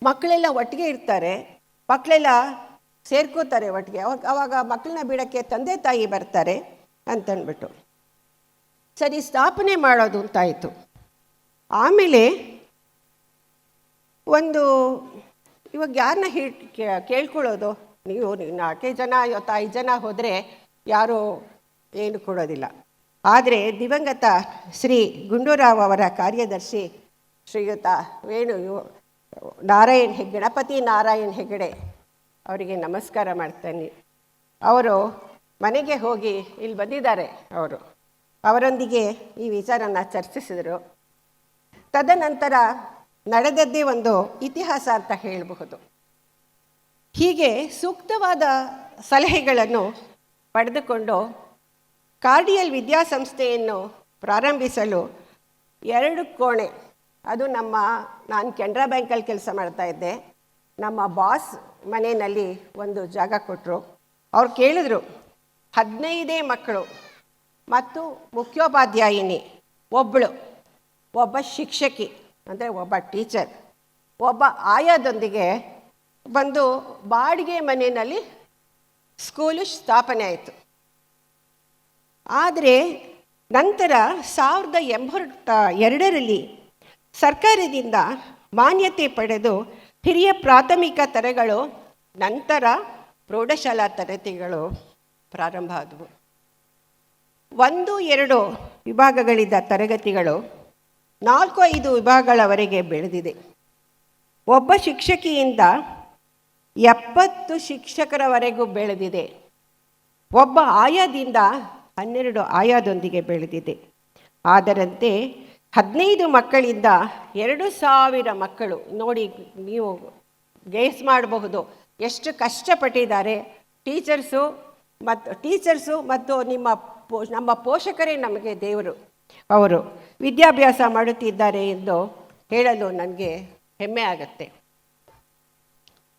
ಮಕ್ಕಳೆಲ್ಲ ಒಟ್ಟಿಗೆ ಇರ್ತಾರೆ, ಮಕ್ಕಳೆಲ್ಲ ಸೇರ್ಕೋತಾರೆ ಒಟ್ಟಿಗೆ, ಅವಾಗ ಮಕ್ಕಳನ್ನ ಬಿಡೋಕ್ಕೆ ತಂದೆ ತಾಯಿ ಬರ್ತಾರೆ ಅಂತಂದ್ಬಿಟ್ಟು ಸರಿ ಸ್ಥಾಪನೆ ಮಾಡೋದು ಅಂತಾಯಿತು. ಆಮೇಲೆ ಒಂದು ಇವಾಗ ಯಾರನ್ನ ಕೇಳ್ಕೊಳ್ಳೋದು, ನೀವು 4 ಜನ 5 ಜನ ಹೋದರೆ ಯಾರೂ ಏನು ಕೊಡೋದಿಲ್ಲ. ಆದರೆ ದಿವಂಗತ ಶ್ರೀ ಗುಂಡೂರಾವ್ ಅವರ ಕಾರ್ಯದರ್ಶಿ ಶ್ರೀಯುತ ಗಣಪತಿ ನಾರಾಯಣ್ ಹೆಗಡೆ ಅವರಿಗೆ ನಮಸ್ಕಾರ ಮಾಡ್ತಾನೆ. ಅವರು ಮನೆಗೆ ಹೋಗಿ ಇಲ್ಲಿ ಬಂದಿದ್ದಾರೆ. ಅವರೊಂದಿಗೆ ಈ ವಿಚಾರನ ಚರ್ಚಿಸಿದರು. ತದನಂತರ ನಡೆದದ್ದೇ ಒಂದು ಇತಿಹಾಸ ಅಂತ ಹೇಳಬಹುದು. ಹೀಗೆ ಸೂಕ್ತವಾದ ಸಲಹೆಗಳನ್ನು ಪಡೆದುಕೊಂಡು ಕಾರ್ಡಿಯಲ್ ವಿದ್ಯಾಸಂಸ್ಥೆಯನ್ನು ಪ್ರಾರಂಭಿಸಲು 2 ಕೋಣೆ, ಅದು ನಾನು ಕೆನರಾ ಬ್ಯಾಂಕಲ್ಲಿ ಕೆಲಸ ಮಾಡ್ತಾಯಿದ್ದೆ, ನಮ್ಮ ಬಾಸ್ ಮನೆಯಲ್ಲಿ ಒಂದು ಜಾಗ ಕೊಟ್ಟರು. ಅವ್ರು ಕೇಳಿದ್ರು, 15 ಮಕ್ಕಳು ಮತ್ತು ಮುಖ್ಯೋಪಾಧ್ಯಾಯಿನಿ ಒಬ್ಬ ಶಿಕ್ಷಕಿ ಅಂದರೆ ಒಬ್ಬ ಟೀಚರ್, ಒಬ್ಬ ಆಯಾದೊಂದಿಗೆ ಬಂದು ಬಾಡಿಗೆ ಮನೆಯಲ್ಲಿ ಸ್ಕೂಲು ಸ್ಥಾಪನೆ ಆಯಿತು. ಆದರೆ ನಂತರ 1982ರಲ್ಲಿ ಸರ್ಕಾರದಿಂದ ಮಾನ್ಯತೆ ಪಡೆದು ಹಿರಿಯ ಪ್ರಾಥಮಿಕ ತರಗತಿಗಳು, ನಂತರ ಪ್ರೌಢಶಾಲಾ ತರಗತಿಗಳು ಪ್ರಾರಂಭ ಆದವು. 1-2 ವಿಭಾಗಗಳಿದ್ದ ತರಗತಿಗಳು 4-5 ವಿಭಾಗಗಳವರೆಗೆ ಬೆಳೆದಿದೆ. ಒಬ್ಬ ಶಿಕ್ಷಕಿಯಿಂದ 70 ಶಿಕ್ಷಕರವರೆಗೂ ಬೆಳೆದಿದೆ. ಒಬ್ಬ ಆಯಾದಿಂದ 12 ಆಯಾದೊಂದಿಗೆ ಬೆಳೆದಿದೆ. ಅದರಂತೆ 15 ಮಕ್ಕಳಿಂದ 2000 ಮಕ್ಕಳು. ನೋಡಿ, ನೀವು ಗೇಸ್ ಮಾಡಬಹುದು ಎಷ್ಟು ಕಷ್ಟಪಟ್ಟಿದ್ದಾರೆ ಟೀಚರ್ಸು ಮತ್ತು ನಮ್ಮ ಪೋಷಕರೇ ನಮಗೆ ದೇವರು. ಅವರು ವಿದ್ಯಾಭ್ಯಾಸ ಮಾಡುತ್ತಿದ್ದಾರೆ ಎಂದು ಹೇಳಲು ನನಗೆ ಹೆಮ್ಮೆ ಆಗುತ್ತೆ.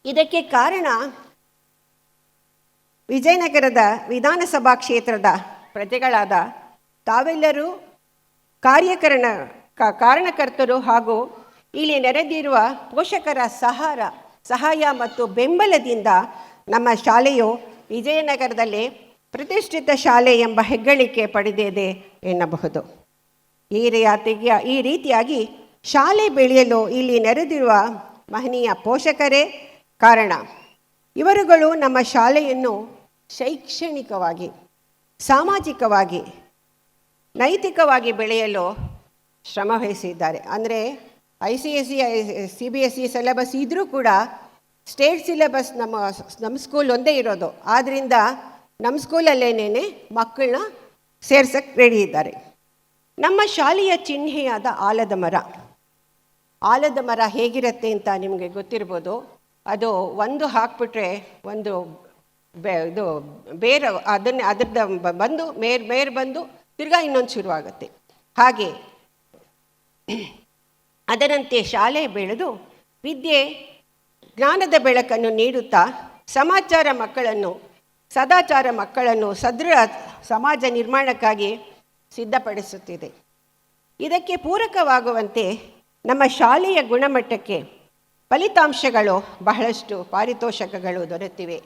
ಇದಕ್ಕೆ ಕಾರಣ ವಿಜಯನಗರದ ವಿಧಾನಸಭಾ ಕ್ಷೇತ್ರದ ಪ್ರಜೆಗಳಾದ ತಾವೆಲ್ಲರೂ ಕಾರಣಕರ್ತರು ಹಾಗೂ ಇಲ್ಲಿ ನೆರೆದಿರುವ ಪೋಷಕರ ಸಹಾಯ ಮತ್ತು ಬೆಂಬಲದಿಂದ ನಮ್ಮ ಶಾಲೆಯು ವಿಜಯನಗರದಲ್ಲಿ ಪ್ರತಿಷ್ಠಿತ ಶಾಲೆ ಎಂಬ ಹೆಗ್ಗಳಿಕೆ ಪಡೆದಿದೆ ಎನ್ನಬಹುದು. ಈ ರೀತಿಯಾಗಿ ಶಾಲೆ ಬೆಳೆಯಲು ಇಲ್ಲಿ ನೆರೆದಿರುವ ಮಹನೀಯ ಪೋಷಕರೇ ಕಾರಣ. ಇವರುಗಳು ನಮ್ಮ ಶಾಲೆಯನ್ನು ಶೈಕ್ಷಣಿಕವಾಗಿ, ಸಾಮಾಜಿಕವಾಗಿ, ನೈತಿಕವಾಗಿ ಬೆಳೆಯಲು ಶ್ರಮವಹಿಸಿದ್ದಾರೆ. ಅಂದರೆ ICSE CBSE ಸಿಲೆಬಸ್ ಇದ್ದರೂ ಕೂಡ ಸ್ಟೇಟ್ ಸಿಲೆಬಸ್ ನಮ್ಮ ಸ್ಕೂಲ್ ಒಂದೇ ಇರೋದು. ಆದ್ದರಿಂದ ನಮ್ಮ ಸ್ಕೂಲಲ್ಲೇನೇ ಮಕ್ಕಳನ್ನ ಸೇರ್ಸಕ್ಕೆ ರೆಡಿ ಇದ್ದಾರೆ. ನಮ್ಮ ಶಾಲೆಯ ಚಿಹ್ನೆಯಾದ ಆಲದ ಮರ ಹೇಗಿರುತ್ತೆ ಅಂತ ನಿಮಗೆ ಗೊತ್ತಿರ್ಬೋದು. ಅದು ಒಂದು ಹಾಕ್ಬಿಟ್ರೆ ಒಂದು ಇದು ಬೇರೆ ಅದ್ರದ್ದು ಬಂದು ಮೇರ್ ಬಂದು ತಿರ್ಗಾ ಇನ್ನೊಂದು ಶುರುವಾಗುತ್ತೆ. ಹಾಗೆ ಅದರಂತೆ ಶಾಲೆ ಬೆಳೆದು ವಿದ್ಯೆ ಜ್ಞಾನದ ಬೆಳಕನ್ನು ನೀಡುತ್ತಾ ಸದಾಚಾರ ಮಕ್ಕಳನ್ನು ಸದೃಢ ಸಮಾಜ ನಿರ್ಮಾಣಕ್ಕಾಗಿ ಸಿದ್ಧಪಡಿಸುತ್ತಿದೆ. ಇದಕ್ಕೆ ಪೂರಕವಾಗುವಂತೆ ನಮ್ಮ ಶಾಲೆಯ ಗುಣಮಟ್ಟಕ್ಕೆ ಫಲಿತಾಂಶಗಳು ಬಹಳಷ್ಟು ಪಾರಿತೋಷಕಗಳು ದೊರೆತಿವೆ.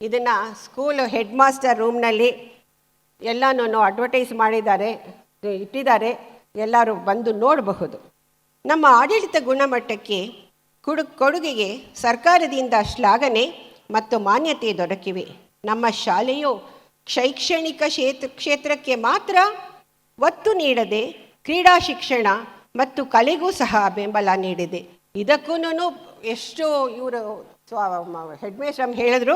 ಇದನ್ನು ಸ್ಕೂಲು ಹೆಡ್ ಮಾಸ್ಟರ್ ರೂಮ್ನಲ್ಲಿ ಎಲ್ಲನೂ ಅಡ್ವರ್ಟೈಸ್ ಇಟ್ಟಿದ್ದಾರೆ, ಎಲ್ಲರೂ ಬಂದು ನೋಡಬಹುದು. ನಮ್ಮ ಆಡಳಿತ ಗುಣಮಟ್ಟಕ್ಕೆ ಕೊಡುಗೆಗೆ ಸರ್ಕಾರದಿಂದ ಶ್ಲಾಘನೆ ಮತ್ತು ಮಾನ್ಯತೆ ದೊರಕಿವೆ. ನಮ್ಮ ಶಾಲೆಯು ಶೈಕ್ಷಣಿಕ ಕ್ಷೇತ್ರಕ್ಕೆ ಮಾತ್ರ ಒತ್ತು ನೀಡದೆ ಕ್ರೀಡಾ ಶಿಕ್ಷಣ ಮತ್ತು ಕಲೆಗೂ ಸಹ ಬೆಂಬಲ ನೀಡಿದೆ. ಇದಕ್ಕೂ ಎಷ್ಟು ಇವರು ಹೆಡ್ ಮೇಸ್ಟರ್ ಹೇಳಿದ್ರು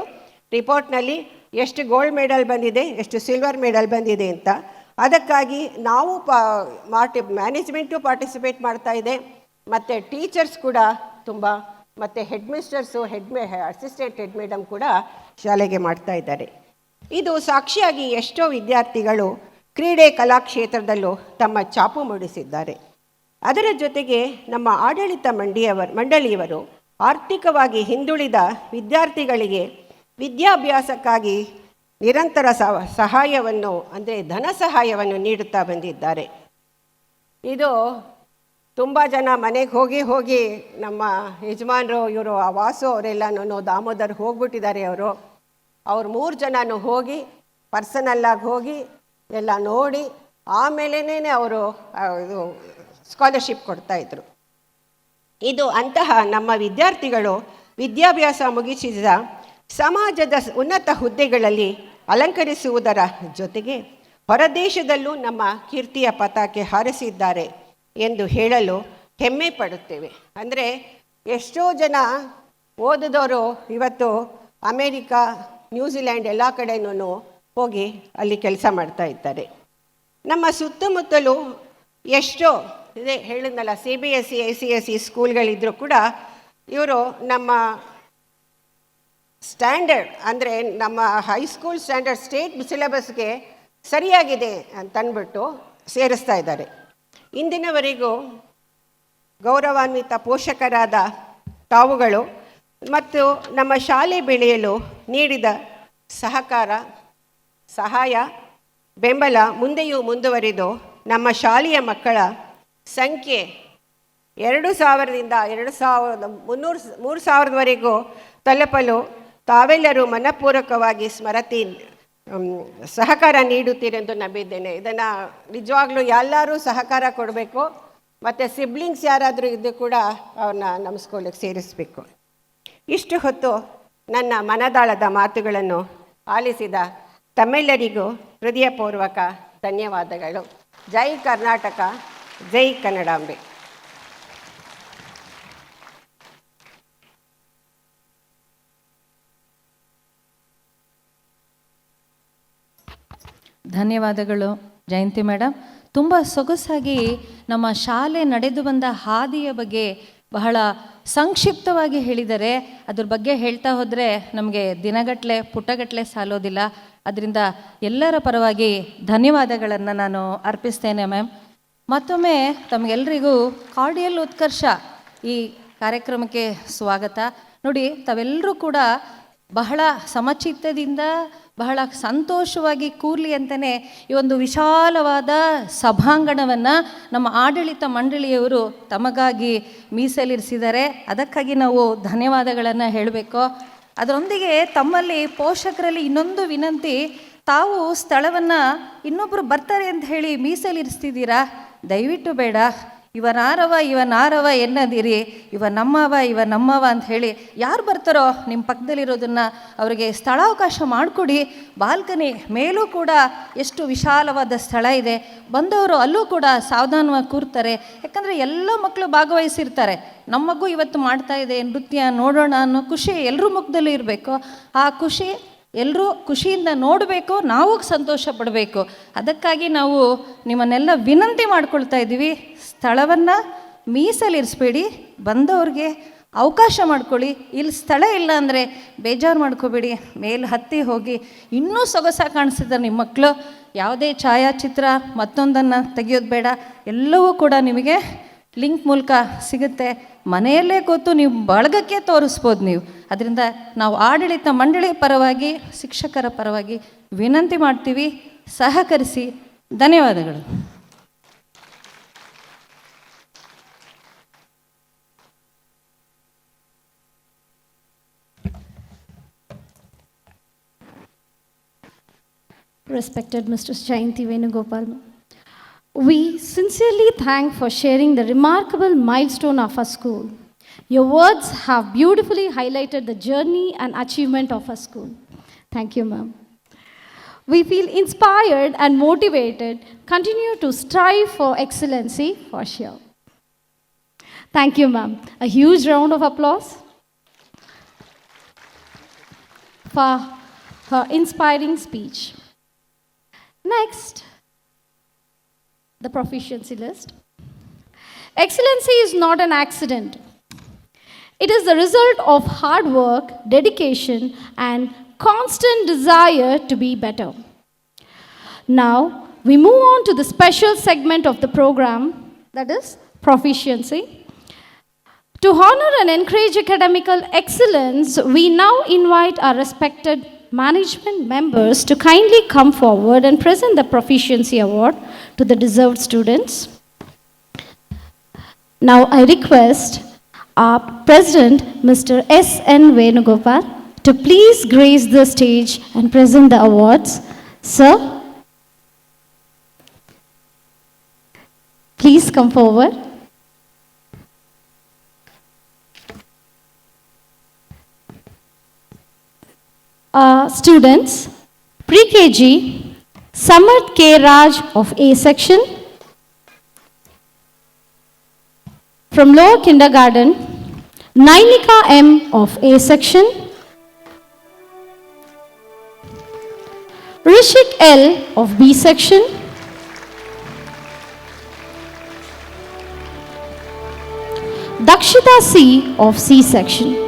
ರಿಪೋರ್ಟ್ನಲ್ಲಿ ಎಷ್ಟು ಗೋಲ್ಡ್ ಮೆಡಲ್ ಬಂದಿದೆ, ಎಷ್ಟು ಸಿಲ್ವರ್ ಮೆಡಲ್ ಬಂದಿದೆ ಅಂತ. ಅದಕ್ಕಾಗಿ ನಾವು ಮ್ಯಾನೇಜ್ಮೆಂಟು ಪಾರ್ಟಿಸಿಪೇಟ್ ಮಾಡ್ತಾ ಇದೆ, ಮತ್ತು ಟೀಚರ್ಸ್ ಕೂಡ ತುಂಬ, ಮತ್ತು ಹೆಡ್ ಮಿಸ್ಟರ್ಸು ಅಸಿಸ್ಟೆಂಟ್ ಹೆಡ್ ಮೇಡಮ್ ಕೂಡ ಶಾಲೆಗೆ ಮಾಡ್ತಾ ಇದ್ದಾರೆ. ಇದು ಸಾಕ್ಷಿಯಾಗಿ ಎಷ್ಟೋ ವಿದ್ಯಾರ್ಥಿಗಳು ಕ್ರೀಡೆ ಕಲಾಕ್ಷೇತ್ರದಲ್ಲೂ ತಮ್ಮ ಛಾಪು ಮೂಡಿಸಿದ್ದಾರೆ. ಅದರ ಜೊತೆಗೆ ನಮ್ಮ ಆಡಳಿತ ಮಂಡಳಿಯವರು ಆರ್ಥಿಕವಾಗಿ ಹಿಂದುಳಿದ ವಿದ್ಯಾರ್ಥಿಗಳಿಗೆ ವಿದ್ಯಾಭ್ಯಾಸಕ್ಕಾಗಿ ನಿರಂತರ ಸಹಾಯವನ್ನು, ಅಂದರೆ ಧನ ಸಹಾಯವನ್ನು ನೀಡುತ್ತಾ ಬಂದಿದ್ದಾರೆ. ಇದು ತುಂಬ ಜನ ಮನೆಗೆ ಹೋಗಿ ನಮ್ಮ ಯಜಮಾನರು ಇವರು ವಾಸು ಅವರೆಲ್ಲನೂ ದಾಮೋದರ್ ಹೋಗ್ಬಿಟ್ಟಿದ್ದಾರೆ. ಅವ್ರು 3 ಜನನೂ ಹೋಗಿ ಪರ್ಸನಲ್ಲಾಗಿ ಹೋಗಿ ಎಲ್ಲ ನೋಡಿ ಆಮೇಲೆ ಅವರು ಇದು ಸ್ಕಾಲರ್ಶಿಪ್ ಕೊಡ್ತಾಯಿದ್ರು. ಇದು ಅಂತಹ ನಮ್ಮ ವಿದ್ಯಾರ್ಥಿಗಳು ವಿದ್ಯಾಭ್ಯಾಸ ಮುಗಿಸಿದ ಸಮಾಜದ ಉನ್ನತ ಹುದ್ದೆಗಳಲ್ಲಿ ಅಲಂಕರಿಸುವುದರ ಜೊತೆಗೆ ಹೊರದೇಶದಲ್ಲೂ ನಮ್ಮ ಕೀರ್ತಿಯ ಪತಾಕೆ ಹಾರಿಸಿದ್ದಾರೆ ಎಂದು ಹೇಳಲು ಹೆಮ್ಮೆ ಪಡುತ್ತೇವೆ. ಅಂದರೆ ಎಷ್ಟೋ ಜನ ಓದಿದವರು ಇವತ್ತು ಅಮೇರಿಕಾ, ನ್ಯೂಜಿಲ್ಯಾಂಡ್ ಎಲ್ಲ ಕಡೆನೂ ಹೋಗಿ ಅಲ್ಲಿ ಕೆಲಸ ಮಾಡ್ತಾ ಇದ್ದಾರೆ. ನಮ್ಮ ಸುತ್ತಮುತ್ತಲೂ ಎಷ್ಟೋ ಇದೇ ಹೇಳಿದ್ನಲ್ಲ, CBSE ICSE ಸ್ಕೂಲ್ಗಳಿದ್ದರೂ ಕೂಡ ಇವರು ನಮ್ಮ ಸ್ಟ್ಯಾಂಡರ್ಡ್ ಅಂದರೆ ನಮ್ಮ ಹೈಸ್ಕೂಲ್ ಸ್ಟ್ಯಾಂಡರ್ಡ್ ಸ್ಟೇಟ್ ಸಿಲೆಬಸ್ಗೆ ಸರಿಯಾಗಿದೆ ಅಂತಂದ್ಬಿಟ್ಟು ಸೇರಿಸ್ತಾ ಇದ್ದಾರೆ. ಇಂದಿನವರೆಗೂ ಗೌರವಾನ್ವಿತ ಪೋಷಕರಾದ ತಾವುಗಳು ಮತ್ತು ನಮ್ಮ ಶಾಲೆ ಬೆಳೆಯಲು ನೀಡಿದ ಸಹಕಾರ, ಸಹಾಯ, ಬೆಂಬಲ ಮುಂದೆಯೂ ಮುಂದುವರಿದು ನಮ್ಮ ಶಾಲೆಯ ಮಕ್ಕಳ ಸಂಖ್ಯೆ 2000ರಿಂದ 3,000ವರೆಗೂ ತಲುಪಲು ತಾವೆಲ್ಲರೂ ಮನಪೂರ್ವಕವಾಗಿ ಸಹಕಾರ ನೀಡುತ್ತೀರೆಂದು ನಂಬಿದ್ದೇನೆ. ಇದನ್ನು ನಿಜವಾಗ್ಲೂ ಎಲ್ಲರೂ ಸಹಕಾರ ಕೊಡಬೇಕು, ಮತ್ತು ಸಿಬ್ಲಿಂಗ್ಸ್ ಯಾರಾದರೂ ಇದ್ದು ಕೂಡ ಅವ್ರನ್ನ ನಮ್ಮ ಸ್ಕೂಲಿಗೆ ಸೇರಿಸಬೇಕು. ಇಷ್ಟು ಹೊತ್ತು ನನ್ನ ಮನದಾಳದ ಮಾತುಗಳನ್ನು ಆಲಿಸಿದ ತಮ್ಮೆಲ್ಲರಿಗೂ ಹೃದಯಪೂರ್ವಕ ಧನ್ಯವಾದಗಳು. ಜೈ ಕರ್ನಾಟಕ, ಜೈ ಕನ್ನಡಾಂಬೆ. ಧನ್ಯವಾದಗಳು ಜಯಂತಿ ಮೇಡಮ್. ತುಂಬ ಸೊಗಸಾಗಿ ನಮ್ಮ ಶಾಲೆ ನಡೆದು ಬಂದ ಹಾದಿಯ ಬಗ್ಗೆ ಬಹಳ ಸಂಕ್ಷಿಪ್ತವಾಗಿ ಹೇಳಿದರೆ. ಅದ್ರ ಬಗ್ಗೆ ಹೇಳ್ತಾ ಹೋದರೆ ನಮಗೆ ದಿನಗಟ್ಟಲೆ ಪುಟಗಟ್ಟಲೆ ಸಾಲೋದಿಲ್ಲ. ಅದರಿಂದ ಎಲ್ಲರ ಪರವಾಗಿ ಧನ್ಯವಾದಗಳನ್ನು ನಾನು ಅರ್ಪಿಸ್ತೇನೆ ಮ್ಯಾಮ್. ಮತ್ತೊಮ್ಮೆ ತಮಗೆಲ್ಲರಿಗೂ ಕಾರ್ಡಿಯಲ್ ಉತ್ಕರ್ಷ ಈ ಕಾರ್ಯಕ್ರಮಕ್ಕೆ ಸ್ವಾಗತ. ನೋಡಿ, ತಾವೆಲ್ಲರೂ ಕೂಡ ಬಹಳ ಸಮಚಿತ್ತದಿಂದ ಬಹಳ ಸಂತೋಷವಾಗಿ ಕೂರ್ಲಿ ಅಂತಲೇ ಈ ಒಂದು ವಿಶಾಲವಾದ ಸಭಾಂಗಣವನ್ನು ನಮ್ಮ ಆಡಳಿತ ಮಂಡಳಿಯವರು ತಮಗಾಗಿ ಮೀಸಲಿರಿಸಿದ್ದಾರೆ. ಅದಕ್ಕಾಗಿ ನಾವು ಧನ್ಯವಾದಗಳನ್ನು ಹೇಳಬೇಕು. ಅದರೊಂದಿಗೆ ತಮ್ಮಲ್ಲಿ ಪೋಷಕರಲ್ಲಿ ಇನ್ನೊಂದು ವಿನಂತಿ, ತಾವು ಸ್ಥಳವನ್ನು ಇನ್ನೊಬ್ಬರು ಬರ್ತಾರೆ ಅಂತ ಹೇಳಿ ಮೀಸಲಿರಿಸ್ತಿದ್ದೀರಾ, ದಯವಿಟ್ಟು ಬೇಡ. ಇವನಾರವ ಎನ್ನದಿರಿ, ಇವ ನಮ್ಮವ ಅಂತ ಹೇಳಿ ಯಾರು ಬರ್ತಾರೋ ನಿಮ್ಮ ಪಕ್ಕದಲ್ಲಿರೋದನ್ನು ಅವರಿಗೆ ಸ್ಥಳಾವಕಾಶ ಮಾಡಿಕೊಡಿ. ಬಾಲ್ಕನಿ ಮೇಲೂ ಕೂಡ ಎಷ್ಟು ವಿಶಾಲವಾದ ಸ್ಥಳ ಇದೆ, ಬಂದವರು ಅಲ್ಲೂ ಕೂಡ ಸಾವಧಾನವಾಗಿ ಕೂರ್ತಾರೆ. ಯಾಕಂದರೆ ಎಲ್ಲ ಮಕ್ಕಳು ಭಾಗವಹಿಸಿರ್ತಾರೆ. ನಮ್ಮ ಮಗು ಇವತ್ತು ಮಾಡ್ತಾ ಇದೆ ನೃತ್ಯ, ನೋಡೋಣ ಅನ್ನೋ ಖುಷಿ ಎಲ್ಲರ ಮುಖದಲ್ಲೂ ಇರಬೇಕು. ಆ ಖುಷಿ ಎಲ್ಲರೂ ಖುಷಿಯಿಂದ ನೋಡಬೇಕು, ನಾವು ಸಂತೋಷ ಪಡಬೇಕು. ಅದಕ್ಕಾಗಿ ನಾವು ನಿಮ್ಮನ್ನೆಲ್ಲ ವಿನಂತಿ ಮಾಡ್ಕೊಳ್ತಾ ಇದ್ದೀವಿ, ಸ್ಥಳವನ್ನು ಮೀಸಲಿರಿಸ್ಬೇಡಿ, ಬಂದವ್ರಿಗೆ ಅವಕಾಶ ಮಾಡ್ಕೊಳ್ಳಿ. ಇಲ್ಲಿ ಸ್ಥಳ ಇಲ್ಲ ಅಂದರೆ ಬೇಜಾರು ಮಾಡ್ಕೋಬೇಡಿ, ಮೇಲೆ ಹತ್ತಿ ಹೋಗಿ. ಇನ್ನೂ ಸೊಗಸಾಗಿ ಕಾಣಿಸ್ತಿದ್ದಾರೆ ನಿಮ್ಮ ಮಕ್ಕಳು. ಯಾವುದೇ ಛಾಯಾಚಿತ್ರ ಮತ್ತೊಂದನ್ನು ತೆಗೆಯೋದು ಬೇಡ, ಎಲ್ಲವೂ ಕೂಡ ನಿಮಗೆ ಲಿಂಕ್ ಮೂಲಕ ಸಿಗುತ್ತೆ. ಮನೆಯಲ್ಲೇ ಕೂತು ನೀವು ಬಳಗಕ್ಕೆ ತೋರಿಸ್ಬೋದು ನೀವು. ಅದರಿಂದ ನಾವು ಆಡಳಿತ ಮಂಡಳಿ ಪರವಾಗಿ, ಶಿಕ್ಷಕರ ಪರವಾಗಿ ವಿನಂತಿ ಮಾಡ್ತೀವಿ, ಸಹಕರಿಸಿ. ಧನ್ಯವಾದಗಳು. Respected Mr. Jayanti Venugopal, we sincerely thank for sharing the remarkable milestone of our school. Your words have beautifully highlighted the journey and achievement of our school. Thank you, ma'am. We feel inspired and motivated. Continue to strive for excellency for sure. Thank you, ma'am. A huge round of applause for her inspiring speech. Next, the proficiency list. Excellency is not an accident. It is the result of hard work, dedication, and constant desire to be better. Now, we move on to the special segment of the program, that is proficiency. To honor and encourage academical excellence, we now invite our respected management members to kindly come forward and present the Proficiency Award to the deserved students. Now I request our President, Mr. S.N. Venugopal, to please grace the stage and present the awards. Sir, please come forward. Students, Pre-KG, Samarth K. Raj of A section. From lower kindergarten, Nainika M. of A section. Rishik L of B section, Dakshita C of C section.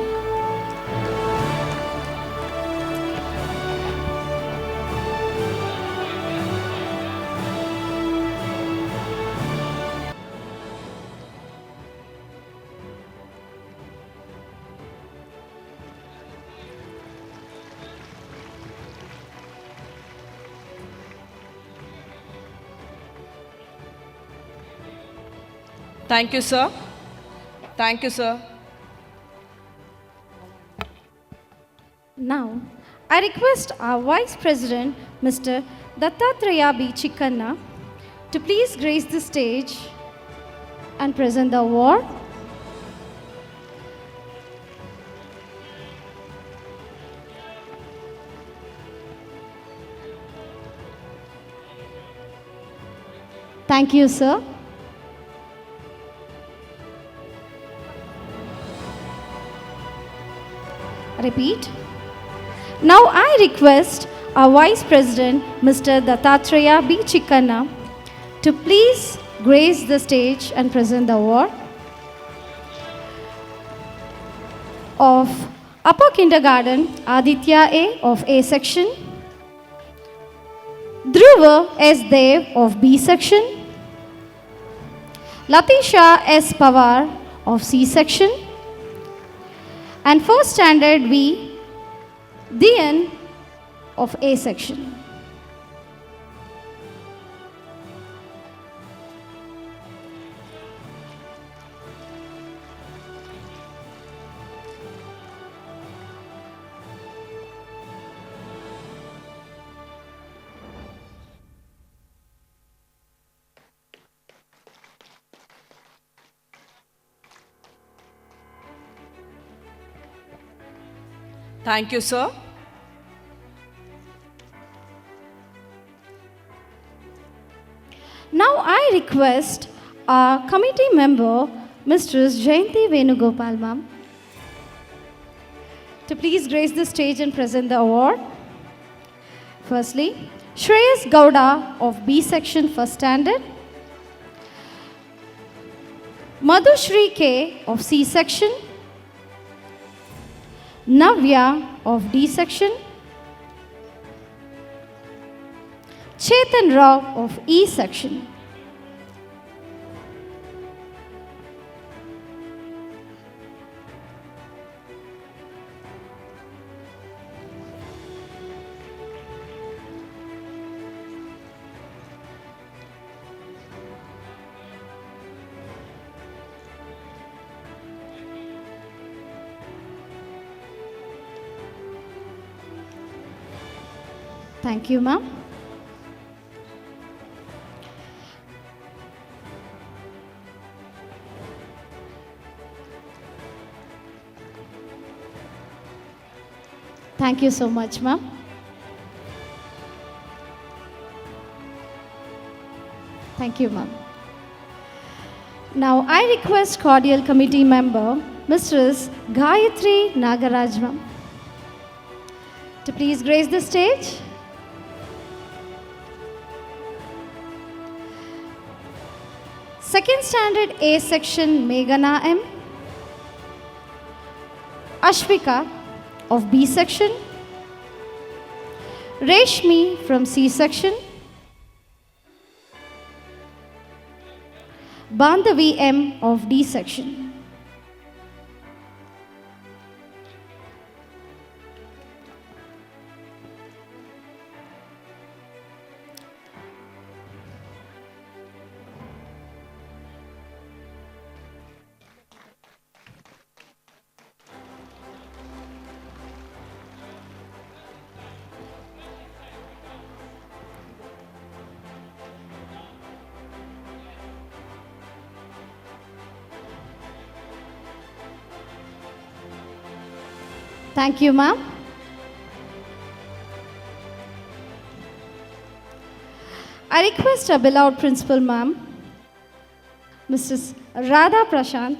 Thank you, sir. Thank you, sir. Now, I request our Vice President, Mr. Dattatreya B. Chikkanna, to please grace the stage and present the award. Thank you, sir. Repeat. Now I request our Vice President, Mr. Dattatreya B. Chikkanna, to please grace the stage and present the award of Upper Kindergarten Aditya A of A section, Dhruva S. Dev of B section, Latisha S. Pawar of C section, and first standard V, Dian of A section. Thank you, sir. Now I request our committee member, Mistress Jayanti Venugopal ma'am, to please grace the stage and present the award. Firstly, Shreyas Gowda of B section first standard, Madhushri K of C section, Navya of D section, Chetan Rao of E section. Thank you, ma'am. Thank you so much, ma'am. Thank you, ma'am. Now, I request cordial committee member, Mrs. Gayatri Nagaraj, ma'am, to please grace the stage. Second standard A section, Meghana M. Ashvika of B section, Reshmi from C section, Bandhavi M of D section. Thank you, ma'am. I request our beloved principal, ma'am, Mrs. Radha Prashant,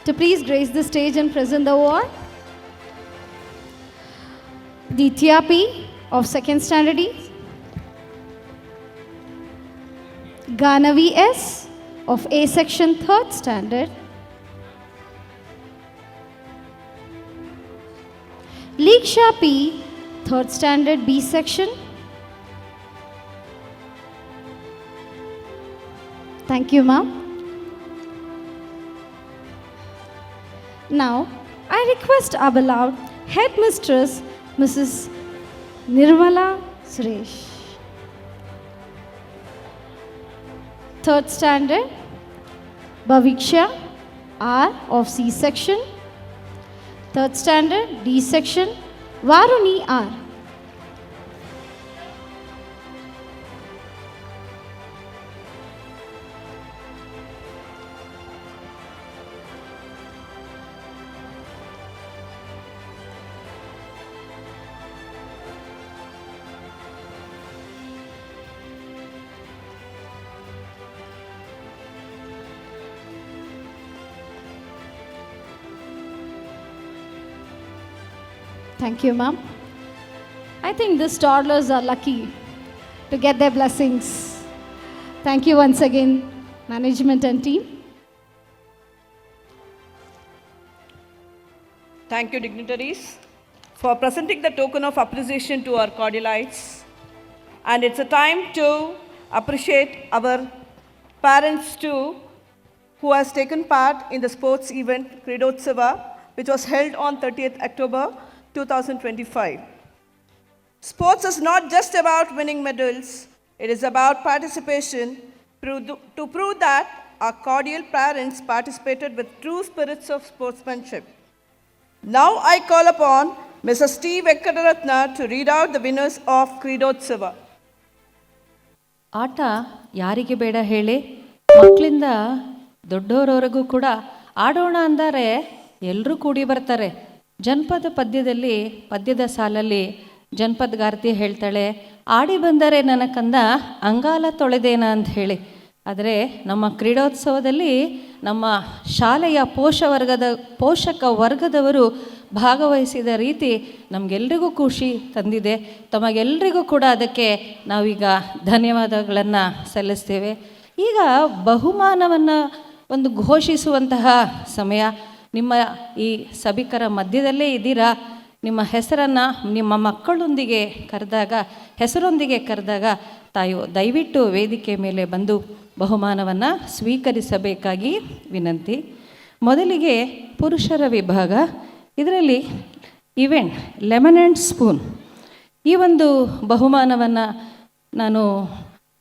to please grace the stage and present the award. Ditya P of second standard E. Ganavi S of A section third standard. Leeksha P, third standard B section. Thank you, ma'am. Now, I request our beloved headmistress, Mrs. Nirmala Suresh. Third standard, Bhaviksha R of C section. Third standard D section, Varuni R. Thank you, ma'am. I think these toddlers are lucky to get their blessings. Thank you once again, management and team. Thank you, dignitaries, for presenting the token of appreciation to our cordialites. And it's a time to appreciate our parents too, who has taken part in the sports event Kridotsava, which was held on 30th October 2025. Sports is not just about winning medals, it is about participation to prove that our cordial parents participated with true spirits of sportsmanship. Now I call upon Mrs. T. Venkataratna to read out the winners of Kridotsava. ಆಟ ಯಾರಿಗೆ ಬೇಡ ಹೇಳಿ, ಮಕ್ಕಳಿಂದ ದೊಡ್ಡವರವರೆಗೂ ಕೂಡ ಆಡೋಣ ಅಂದರೆ ಎಲ್ಲರೂ ಕೂಡಿ ಬರ್ತಾರೆ. ಜನಪದ ಪದ್ಯದಲ್ಲಿ, ಪದ್ಯದ ಸಾಲಲ್ಲಿ ಜನಪದಗಾರ್ತಿ ಹೇಳ್ತಾಳೆ, ಆಡಿ ಬಂದರೆ ನನ್ನ ಕಂದ ಅಂಗಾಲ ತೊಳೆದೇನ ಅಂತ ಹೇಳಿ. ಆದರೆ ನಮ್ಮ ಕ್ರೀಡೋತ್ಸವದಲ್ಲಿ ನಮ್ಮ ಶಾಲೆಯ ಪೋಷಕ ವರ್ಗದವರು ಭಾಗವಹಿಸಿದ ರೀತಿ ನಮಗೆಲ್ರಿಗೂ ಖುಷಿ ತಂದಿದೆ. ತಮಗೆಲ್ಲರಿಗೂ ಕೂಡ ಅದಕ್ಕೆ ನಾವೀಗ ಧನ್ಯವಾದಗಳನ್ನು ಸಲ್ಲಿಸ್ತೇವೆ. ಈಗ ಬಹುಮಾನವನ್ನು ಒಂದು ಘೋಷಿಸುವಂತಹ ಸಮಯ. ನಿಮ್ಮ ಈ ಸಭಿಕರ ಮಧ್ಯದಲ್ಲೇ ಇದ್ದೀರಾ. ನಿಮ್ಮ ಹೆಸರನ್ನು ನಿಮ್ಮ ಮಕ್ಕಳೊಂದಿಗೆ ಹೆಸರೊಂದಿಗೆ ಕರೆದಾಗ ತಾವು ದಯವಿಟ್ಟು ವೇದಿಕೆ ಮೇಲೆ ಬಂದು ಬಹುಮಾನವನ್ನು ಸ್ವೀಕರಿಸಬೇಕಾಗಿ ವಿನಂತಿ. ಮೊದಲಿಗೆ ಪುರುಷರ ವಿಭಾಗ, ಇದರಲ್ಲಿ ಇವೆಂಟ್ ಲೆಮನ್ ಆ್ಯಂಡ್ ಸ್ಪೂನ್, ಈ ಒಂದು ಬಹುಮಾನವನ್ನು ನಾನು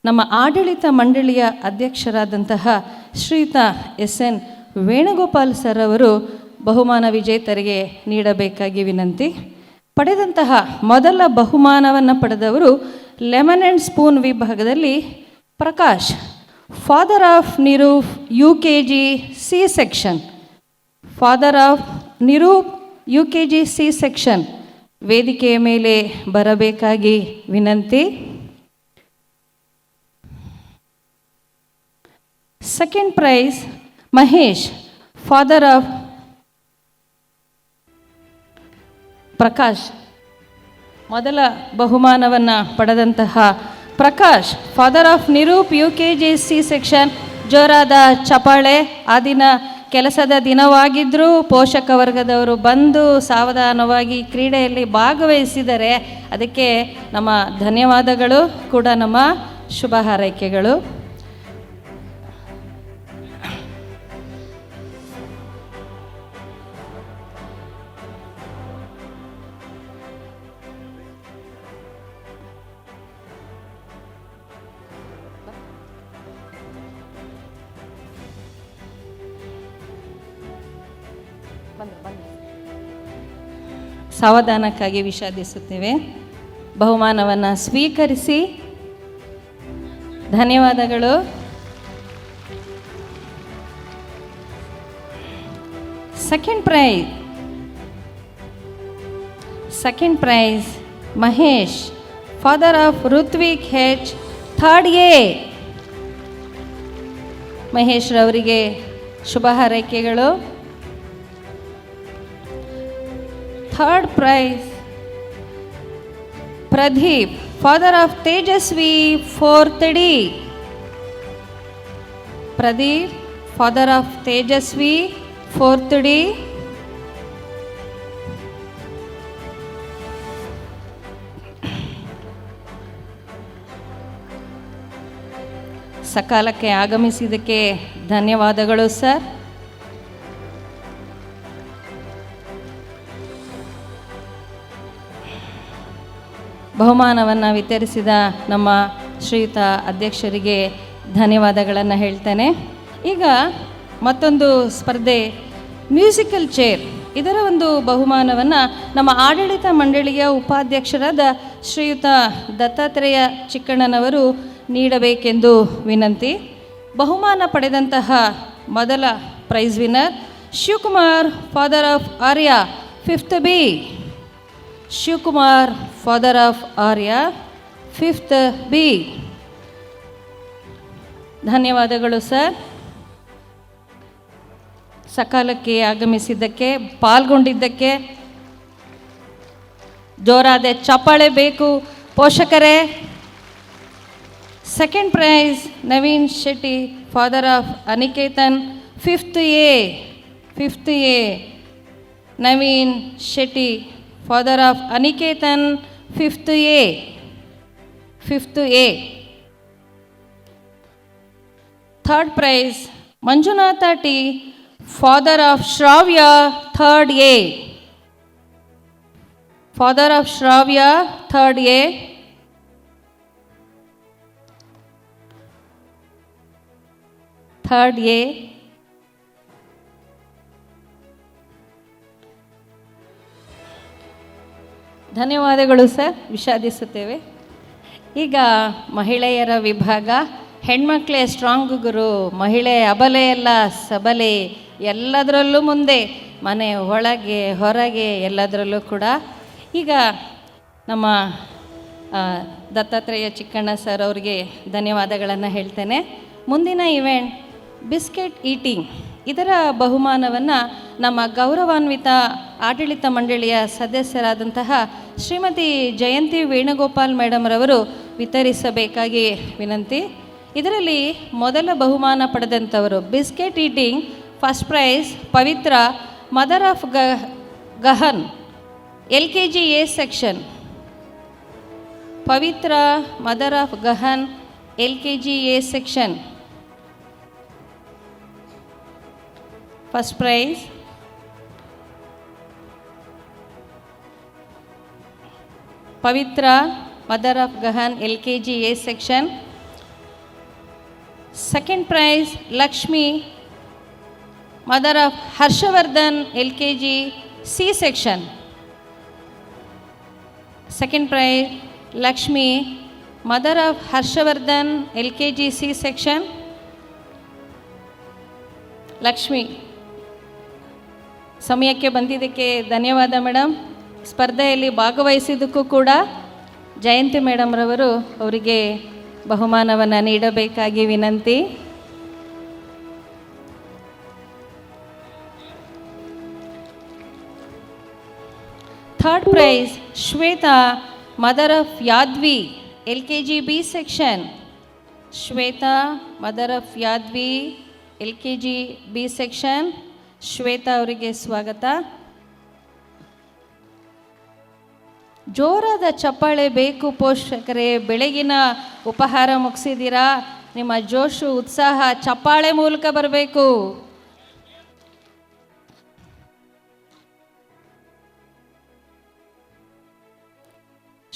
ನಮ್ಮ ಆಡಳಿತ ಮಂಡಳಿಯ ಅಧ್ಯಕ್ಷರಾದಂತಹ ಶ್ರೀಯುತ ಎಸ್.ಎನ್. ವೇಣುಗೋಪಾಲ್ ಸರ್ ಅವರು ಬಹುಮಾನ ವಿಜೇತರಿಗೆ ನೀಡಬೇಕಾಗಿ ವಿನಂತಿ. ಪಡೆದಂತಹ ಮೊದಲ ಬಹುಮಾನವನ್ನು ಪಡೆದವರು ಲೆಮನ್ ಆ್ಯಂಡ್ ಸ್ಪೂನ್ ವಿಭಾಗದಲ್ಲಿ Prakash, father of Niroop UKG C section. Father of Niroop UKG C section ವೇದಿಕೆಯ ಮೇಲೆ ಬರಬೇಕಾಗಿ ವಿನಂತಿ. Second prize Mahesh, father of Prakash. ಮೊದಲ ಬಹುಮಾನವನ್ನು ಪಡೆದಂತಹ Prakash, father of Niroop UKG C section. ಜೋರಾದ ಚಪ್ಪಾಳೆ. ಆ ದಿನ ಕೆಲಸದ ದಿನವಾಗಿದ್ದರೂ ಪೋಷಕ ವರ್ಗದವರು ಬಂದು ಸಾವಧಾನವಾಗಿ ಕ್ರೀಡೆಯಲ್ಲಿ ಭಾಗವಹಿಸಿದರೆ ಅದಕ್ಕೆ ನಮ್ಮ ಧನ್ಯವಾದಗಳು ಕೂಡ ನಮ್ಮ ಶುಭ ಹಾರೈಕೆಗಳು. ಸಾವಧಾನಕ್ಕಾಗಿ ವಿಷಾದಿಸುತ್ತೇವೆ. ಬಹುಮಾನವನ್ನು ಸ್ವೀಕರಿಸಿ. ಧನ್ಯವಾದಗಳು. Second prize Mahesh, father of Ritwik H, third A. Mahesh ರವರಿಗೆ ಶುಭ ಹಾರೈಕೆಗಳು. Third prize Pradeep, father of Tejasvi, 4th D. Pradeep, father of Tejasvi, 4th D. ಸಕಾಲಕ್ಕೆ ಆಗಮಿಸಿದ್ದಕ್ಕೆ ಧನ್ಯವಾದಗಳು ಸರ್. ಬಹುಮಾನವನ್ನು ವಿತರಿಸಿದ ನಮ್ಮ ಶ್ರೀಯುತ ಅಧ್ಯಕ್ಷರಿಗೆ ಧನ್ಯವಾದಗಳನ್ನು ಹೇಳ್ತೇನೆ. ಈಗ ಮತ್ತೊಂದು ಸ್ಪರ್ಧೆ ಮ್ಯೂಸಿಕಲ್ ಚೇರ್, ಇದರ ಒಂದು ಬಹುಮಾನವನ್ನು ನಮ್ಮ ಆಡಳಿತ ಮಂಡಳಿಯ ಉಪಾಧ್ಯಕ್ಷರಾದ ಶ್ರೀಯುತ ದತ್ತಾತ್ರೇಯ ಚಿಕ್ಕಣ್ಣನವರು ನೀಡಬೇಕೆಂದು ವಿನಂತಿ. ಬಹುಮಾನ ಪಡೆದಂತಹ ಮೊದಲ prize winner Shivakumar, father of Arya, 5th B. Shivakumar, father of Arya, 5th B. ಧನ್ಯವಾದಗಳು ಸರ್. ಸಕಾಲಕ್ಕೆ ಆಗಮಿಸಿದ್ದಕ್ಕೆ, ಪಾಲ್ಗೊಂಡಿದ್ದಕ್ಕೆ ಜೋರಾದ ಚಪ್ಪಾಳೆ ಬೇಕು ಪೋಷಕರೇ. Second prize Naveen Shetty, father of Aniketan, 5th A. 5th A. Naveen Shetty, father of Aniketan, 5th A. 5th A. Third prize Manjunatha T, father of Shravya, 3rd A. Father of Shravya, 3rd A. Third A. ಧನ್ಯವಾದಗಳು sir, ವಿಷಾದಿಸುತ್ತೇವೆ. ಈಗ ಮಹಿಳೆಯರ ವಿಭಾಗ. ಹೆಣ್ಮಕ್ಳೇ ಸ್ಟ್ರಾಂಗ್ ಗುರು, ಮಹಿಳೆ ಅಬಲೆಯಲ್ಲ ಸಬಲೆ, ಎಲ್ಲದರಲ್ಲೂ ಮುಂದೆ, ಮನೆ ಒಳಗೆ ಹೊರಗೆ ಎಲ್ಲದರಲ್ಲೂ ಕೂಡ. ಈಗ ನಮ್ಮ ದತ್ತಾತ್ರೇಯ ಚಿಕ್ಕಣ್ಣ ಸರ್ ಅವರಿಗೆ ಧನ್ಯವಾದಗಳನ್ನು ಹೇಳ್ತೇನೆ. ಮುಂದಿನ ಇವೆಂಟ್ ಬಿಸ್ಕೆಟ್ ಈಟಿಂಗ್, ಇದರ ಬಹುಮಾನವನ್ನು ನಮ್ಮ ಗೌರವಾನ್ವಿತ ಆಡಳಿತ ಮಂಡಳಿಯ ಸದಸ್ಯರಾದಂತಹ ಶ್ರೀಮತಿ ಜಯಂತಿ ವೇಣುಗೋಪಾಲ್ ಮೇಡಮ್ರವರು ವಿತರಿಸಬೇಕಾಗಿ ವಿನಂತಿ. ಇದರಲ್ಲಿ ಮೊದಲ ಬಹುಮಾನ ಪಡೆದಂಥವರು biscuit eating, first prize Pavitra, mother of Gahan, LKG A section. Pavitra, mother of Gahan, LKG A section. First prize. Pavitra, mother of Gahan, LKG A section. Second prize Lakshmi, mother of Harshavardhan, LKG C section. Second prize Lakshmi, mother of Harshavardhan, LKG C section. Lakshmi, ಸಮಯಕ್ಕೆ ಬಂದಿದ್ದಕ್ಕೆ ಧನ್ಯವಾದ madam. ಸ್ಪರ್ಧೆಯಲ್ಲಿ ಭಾಗವಹಿಸಿದ್ದಕ್ಕೂ ಕೂಡ ಜಯಂತಿ ಮೇಡಮ್ರವರು ಅವರಿಗೆ ಬಹುಮಾನವನ್ನು ನೀಡಬೇಕಾಗಿ ವಿನಂತಿ. Third prize Shweta, mother of Yadvi, LKG B section. Shweta, mother of Yadvi, LKG B section. Shweta ಅವರಿಗೆ ಸ್ವಾಗತ. ಜೋರಾದ ಚಪ್ಪಾಳೆ ಬೇಕು ಪೋಷಕರೇ. ಬೆಳಗಿನ ಉಪಹಾರ ಮುಗಿಸಿದ್ದೀರಾ, ನಿಮ್ಮ ಜೋಶು ಉತ್ಸಾಹ ಚಪ್ಪಾಳೆ ಮೂಲಕ ಬರಬೇಕು.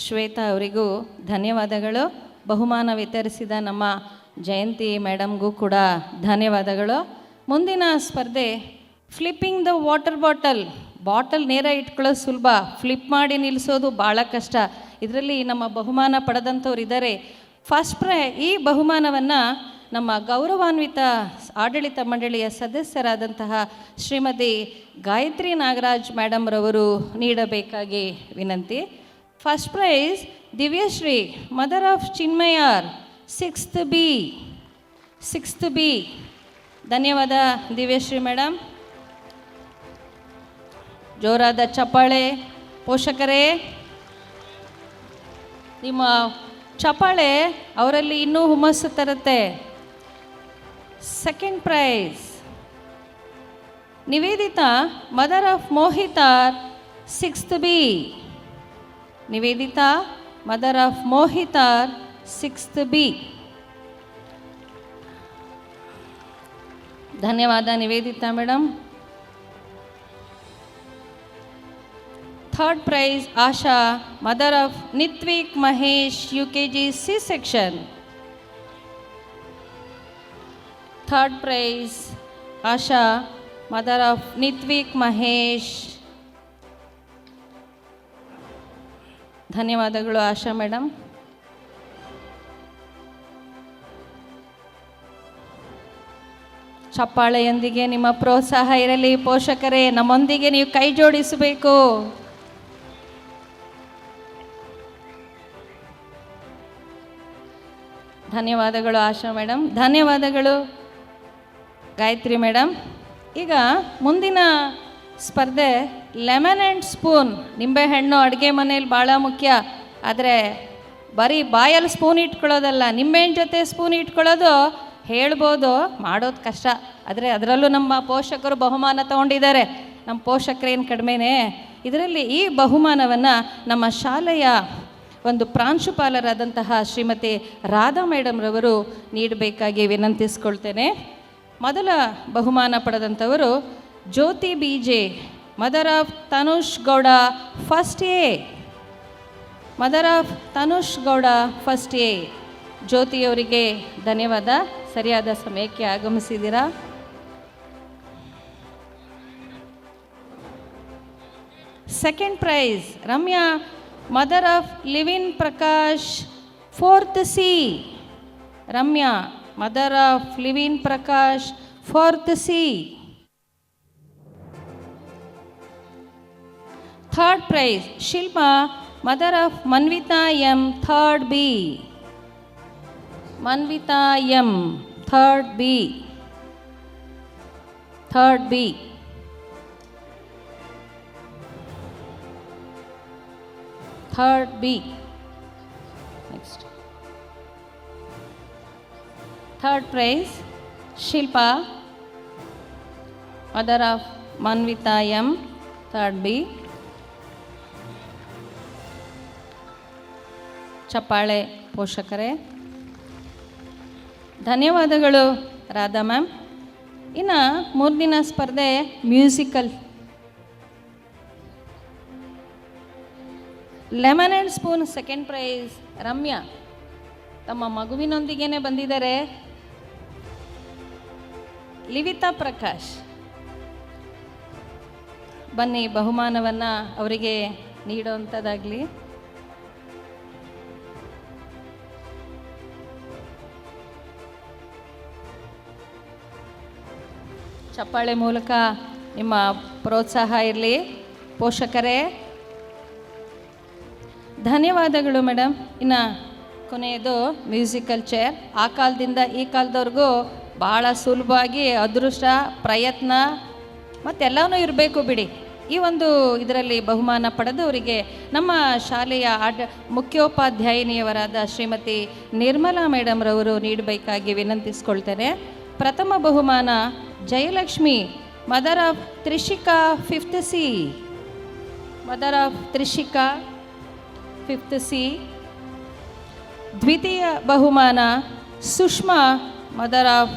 ಶ್ವೇತಾ ಅವರಿಗೂ ಧನ್ಯವಾದಗಳು. ಬಹುಮಾನ ವಿತರಿಸಿದ ನಮ್ಮ ಜಯಂತಿ ಮೇಡಮ್ಗೂ ಕೂಡ ಧನ್ಯವಾದಗಳು. ಮುಂದಿನ ಸ್ಪರ್ಧೆ flipping the water bottle. Bottle ನೇರ ಇಟ್ಕೊಳ್ಳೋದು ಸುಲಭ, ಫ್ಲಿಪ್ ಮಾಡಿ ನಿಲ್ಲಿಸೋದು ಭಾಳ ಕಷ್ಟ. ಇದರಲ್ಲಿ ನಮ್ಮ ಬಹುಮಾನ ಪಡೆದಂಥವ್ರು ಇದ್ದಾರೆ. ಈ ಬಹುಮಾನವನ್ನು ನಮ್ಮ ಗೌರವಾನ್ವಿತ ಆಡಳಿತ ಮಂಡಳಿಯ ಸದಸ್ಯರಾದಂತಹ ಶ್ರೀಮತಿ ಗಾಯತ್ರಿ ನಾಗರಾಜ್ ಮೇಡಮ್ರವರು ನೀಡಬೇಕಾಗಿ ವಿನಂತಿ. First prize Divyashree, mother of Chinmayar, 6th B. 6th B. ಧನ್ಯವಾದ ದಿವ್ಯಶ್ರೀ ಮೇಡಮ್. ಜೋರಾದ ಚಪ್ಪಾಳೆ ಪೋಷಕರೇ. ನಿಮ್ಮ ಚಪ್ಪಾಳೆ ಅವರಲ್ಲಿ ಇನ್ನೂ ಹುಮ್ಮಸ್ಸು ತರುತ್ತೆ. Second prize Nivedita, mother of Mohitar, 6th B. Nivedita, mother of Mohitar, 6th B. ಧನ್ಯವಾದ Nivedita madam. Third prize Asha, mother of Nithvik Mahesh, UKG C section. Third prize Asha, mother of Nithvik Mahesh. ಧನ್ಯವಾದಗಳು ಆಶಾ ಮೇಡಮ್. ಚಪ್ಪಾಳೆಯೊಂದಿಗೆ ನಿಮ್ಮ ಪ್ರೋತ್ಸಾಹ ಇರಲಿ. ಪೋಷಕರೇ, ನಮ್ಮೊಂದಿಗೆ ನೀವು ಕೈ ಜೋಡಿಸಬೇಕು. ಧನ್ಯವಾದಗಳು ಆಶಾ ಮೇಡಮ್. ಧನ್ಯವಾದಗಳು ಗಾಯತ್ರಿ ಮೇಡಮ್. ಈಗ ಮುಂದಿನ ಸ್ಪರ್ಧೆ ಲೆಮನ್ ಆ್ಯಂಡ್ ಸ್ಪೂನ್. ನಿಂಬೆಹಣ್ಣು ಅಡುಗೆ ಮನೇಲಿ ಭಾಳ ಮುಖ್ಯ. ಆದರೆ ಬರೀ ಬಾಯಲ್ಲಿ ಸ್ಪೂನ್ ಇಟ್ಕೊಳ್ಳೋದಲ್ಲ, ನಿಂಬೆಹಣ್ಣು ಜೊತೆ ಸ್ಪೂನ್ ಇಟ್ಕೊಳ್ಳೋದು ಹೇಳ್ಬೋದು, ಮಾಡೋದು ಕಷ್ಟ. ಆದರೆ ಅದರಲ್ಲೂ ನಮ್ಮ ಪೋಷಕರು ಬಹುಮಾನ ತಗೊಂಡಿದ್ದಾರೆ. ನಮ್ಮ ಪೋಷಕರೇನು ಕಡಿಮೆನೇ. ಇದರಲ್ಲಿ ಈ ಬಹುಮಾನವನ್ನು ನಮ್ಮ ಶಾಲೆಯ ಒಂದು ಪ್ರಾಂಶುಪಾಲರಾದಂತಹ ಶ್ರೀಮತಿ ರಾಧಾ ಮೇಡಮ್ರವರು ನೀಡಬೇಕಾಗಿ ವಿನಂತಿಸ್ಕೊಳ್ತೇನೆ. ಮೊದಲ ಬಹುಮಾನ ಪಡೆದಂಥವರು Jyothi BJ, mother of Tanush Gowda, first A. Mother of Tanush Gowda, first A. ಜ್ಯೋತಿಯವರಿಗೆ ಧನ್ಯವಾದ, ಸರಿಯಾದ ಸಮಯಕ್ಕೆ ಆಗಮಿಸಿದ್ದೀರಾ. Second prize Ramya, mother of Livin Prakash, 4th C. Ramya, mother of Livin Prakash, 4th C. Third prize Shilpa, mother of Manvitha M, 3rd B. Manvitha M, 3rd B. 3rd B. Third B. Next. Third prize Shilpa, mother of Manvita M, 3rd B. ಚಪ್ಪಾಳೆ ಪೋಷಕರೇ. ಧನ್ಯವಾದಗಳು Radha ma'am. ಇನ್ನು ಮೂರದಿನ ಸ್ಪರ್ಧೆ musical. Lemon and spoon second prize Ramya, ತಮ್ಮ ಮಗುವಿನೊಂದಿಗೇ ಬಂದಿದ್ದಾರೆ. ಲಿವಿತಾ ಪ್ರಕಾಶ್, ಬನ್ನಿ ಬಹುಮಾನವನ್ನು ಅವರಿಗೆ ನೀಡುವಂಥದ್ದಾಗಲಿ. ಚಪ್ಪಾಳೆ ಮೂಲಕ ನಿಮ್ಮ ಪ್ರೋತ್ಸಾಹ ಇರಲಿ ಪೋಷಕರೇ. ಧನ್ಯವಾದಗಳು ಮೇಡಮ್. ಇನ್ನು ಕೊನೆಯದು ಮ್ಯೂಸಿಕಲ್ ಚೇರ್. ಆ ಕಾಲದಿಂದ ಈ ಕಾಲದವ್ರಿಗೂ ಭಾಳ ಸುಲಭವಾಗಿ ಅದೃಷ್ಟ, ಪ್ರಯತ್ನ ಮತ್ತೆಲ್ಲವೂ ಇರಬೇಕು ಬಿಡಿ. ಈ ಒಂದು ಇದರಲ್ಲಿ ಬಹುಮಾನ ಪಡೆದವರಿಗೆ ನಮ್ಮ ಶಾಲೆಯ ಮುಖ್ಯೋಪಾಧ್ಯಾಯಿನಿಯವರಾದ ಶ್ರೀಮತಿ ನಿರ್ಮಲಾ ಮೇಡಮ್ರವರು ನೀಡಬೇಕಾಗಿ ವಿನಂತಿಸ್ಕೊಳ್ತೇನೆ. ಪ್ರಥಮ ಬಹುಮಾನ Jayalakshmi, mother of Trishika, 5th C. Mother of Trishika, 5th C. ದ್ವಿತೀಯ ಬಹುಮಾನ Sushma, mother of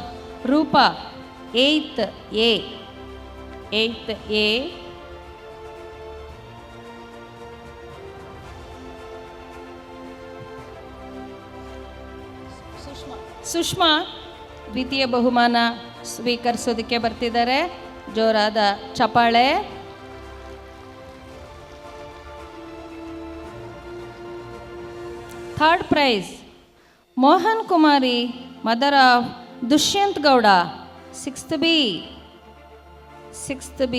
Roopa, 8th A. 8th A. Sushma ದ್ವಿತೀಯ ಬಹುಮಾನ ಸ್ವೀಕರಿಸೋದಕ್ಕೆ ಬರ್ತಿದ್ದಾರೆ. ಜೋರಾದ ಚಪ್ಪಾಳೆ. Third prize Mohan Kumari, mother of Dushyant Gowda, 6th B. 6th B.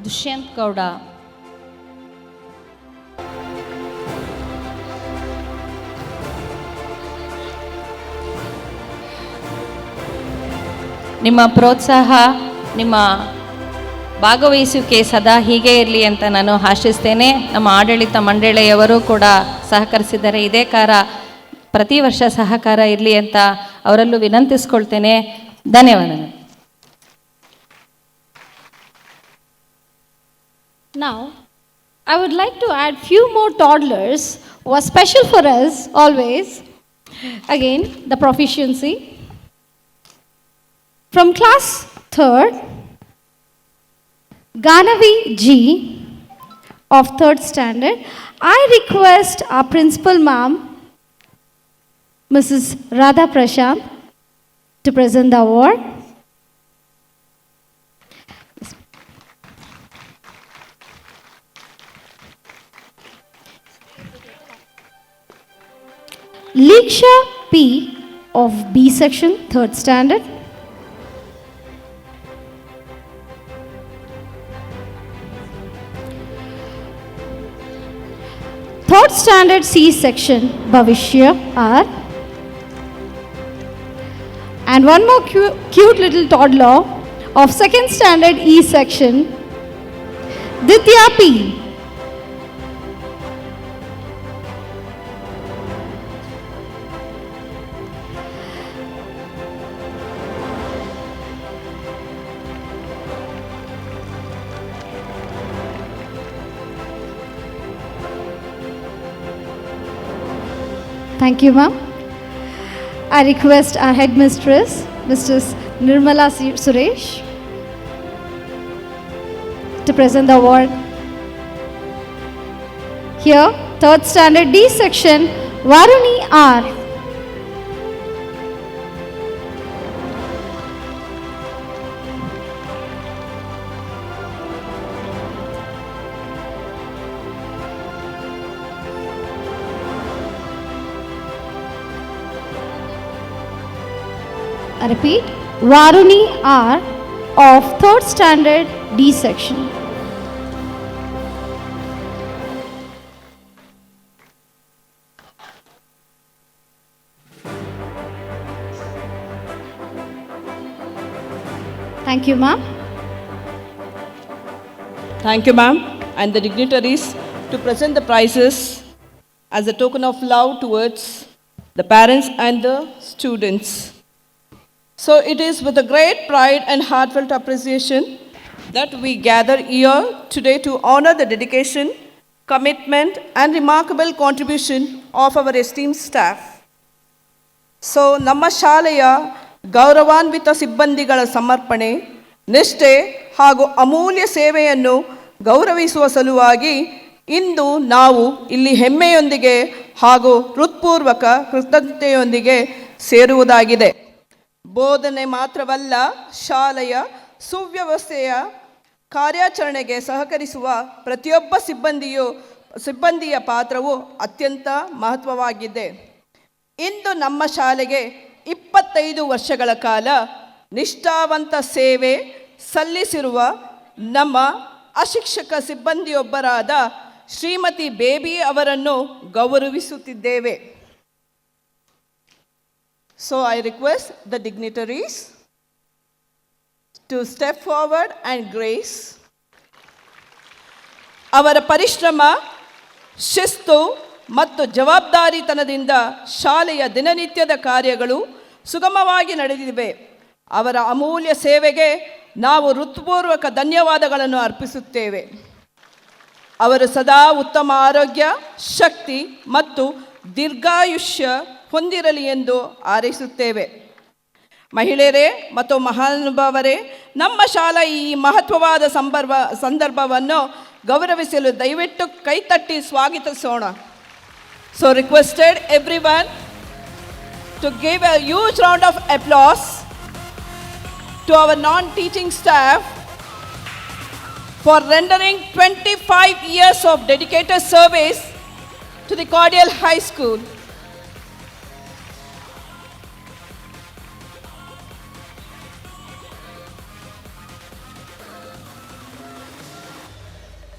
Dushyant Gowda. ನಿಮ್ಮ ಪ್ರೋತ್ಸಾಹ, ನಿಮ್ಮ ಭಾಗವಹಿಸುವಿಕೆ ಸದಾ ಹೀಗೆ ಇರಲಿ ಅಂತ ನಾನು ಆಶಿಸ್ತೇನೆ. ನಮ್ಮ ಆಡಳಿತ ಮಂಡಳಿಯವರು ಕೂಡ ಸಹಕರಿಸಿದ್ದಾರೆ. ಇದೇ ಪ್ರತಿ ವರ್ಷ ಸಹಕಾರ ಇರಲಿ ಅಂತ ಅವರಲ್ಲೂ ವಿನಂತಿಸ್ಕೊಳ್ತೇನೆ. ಧನ್ಯವಾದಗಳು. Now, I would like to add few more toddlers who are special for us always. Again, the proficiency. From class 3rd, Ganavi G of 3rd standard, I request our principal ma'am, Mrs. Radha Prashant, to present the award. Liksha P of B section, 3rd standard. Third standard C section, Bhavishya R. And one more cute little toddler of second standard E section, Ditya P. Thank you, ma'am. I request our headmistress, Mrs. Nirmala Suresh, to present the award. Here, 3rd standard D section, Varuni R. I repeat, Varuni R of 3rd standard D section. Thank you, ma'am. Thank you, ma'am, and the dignitaries to present the prizes as a token of love towards the parents and the students. So it is with a great pride and heartfelt appreciation that we gather here today to honor the dedication, commitment, and remarkable contribution of our esteemed staff. So ನಮ್ಮ ಶಾಲೆಯ ಗೌರವಾನ್ವಿತ ಸಿಬ್ಬಂದಿಗಳ ಸಮರ್ಪಣೆ, ನಿಷ್ಠೆ ಹಾಗೂ ಅಮೂಲ್ಯ ಸೇವೆಯನ್ನು ಗೌರವಿಸುವ ಸಲುವಾಗಿ ಇಂದು ನಾವು ಇಲ್ಲಿ ಹೆಮ್ಮೆಯೊಂದಿಗೆ ಹಾಗೂ ಹೃತ್ಪೂರ್ವಕ ಕೃತಜ್ಞತೆಯೊಂದಿಗೆ ಸೇರುವುದಾಗಿದೆ. ಬೋಧನೆ ಮಾತ್ರವಲ್ಲ, ಶಾಲೆಯ ಸುವ್ಯವಸ್ಥೆಯ ಕಾರ್ಯಾಚರಣೆಗೆ ಸಹಕರಿಸುವ ಪ್ರತಿಯೊಬ್ಬ ಸಿಬ್ಬಂದಿಯ ಪಾತ್ರವು ಅತ್ಯಂತ ಮಹತ್ವವಾಗಿದೆ. ಇಂದು ನಮ್ಮ ಶಾಲೆಗೆ 25 ವರ್ಷಗಳ ಕಾಲ ನಿಷ್ಠಾವಂತ ಸೇವೆ ಸಲ್ಲಿಸಿರುವ ನಮ್ಮ ಅಶಿಕ್ಷಕ ಸಿಬ್ಬಂದಿಯೊಬ್ಬರಾದ ಶ್ರೀಮತಿ ಬೇಬಿ ಅವರನ್ನು ಗೌರವಿಸುತ್ತಿದ್ದೇವೆ. So I request the dignitaries to step forward and grace. ಅವರ ಪರಿಶ್ರಮ, ಶಿಸ್ತು ಮತ್ತು ಜವಾಬ್ದಾರಿತನದಿಂದ ಶಾಲೆಯ ದಿನನಿತ್ಯದ ಕಾರ್ಯಗಳು ಸುಗಮವಾಗಿ ನಡೆದಿವೆ. ಅವರ ಅಮೂಲ್ಯ ಸೇವೆಗೆ ನಾವು ಹೃತ್ಪೂರ್ವಕ ಧನ್ಯವಾದಗಳನ್ನು ಅರ್ಪಿಸುತ್ತೇವೆ. ಅವರು ಸದಾ ಉತ್ತಮ ಆರೋಗ್ಯ, ಶಕ್ತಿ ಮತ್ತು ದೀರ್ಘಾಯುಷ್ಯ ಹೊಂದಿರಲಿ ಎಂದು ಹಾರೈಸುತ್ತೇವೆ. ಮಹಿಳೆಯರೇ ಮತ್ತು ಮಹಾನುಭಾವರೇ, ನಮ್ಮ ಶಾಲಾ ಈ ಮಹತ್ವವಾದ ಸಂದರ್ಭವನ್ನು ಗೌರವಿಸಲು ದಯವಿಟ್ಟು ಕೈತಟ್ಟಿ ಸ್ವಾಗತಿಸೋಣ. So requested everyone to give a huge round of applause to our non-teaching staff for rendering 25 years of dedicated service to the Cordial High School.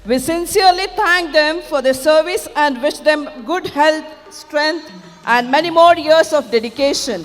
We sincerely thank them for their service and wish them good health, strength, and many more years of dedication.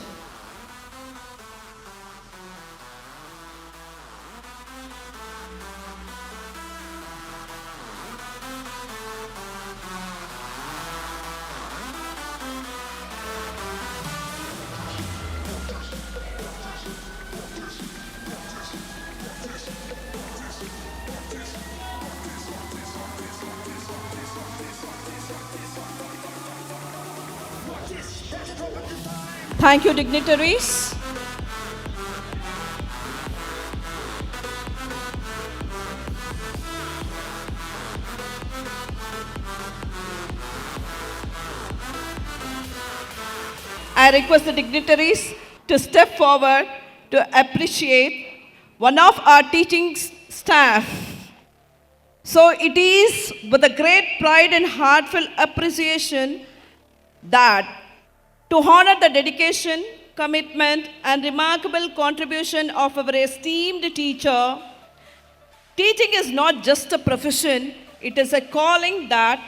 Thank you, dignitaries. I request the dignitaries to step forward to appreciate one of our teaching staff. So it is with a great pride and heartfelt appreciation that to honor the dedication, commitment, and remarkable contribution of our esteemed teacher, teaching is not just a profession, it is a calling that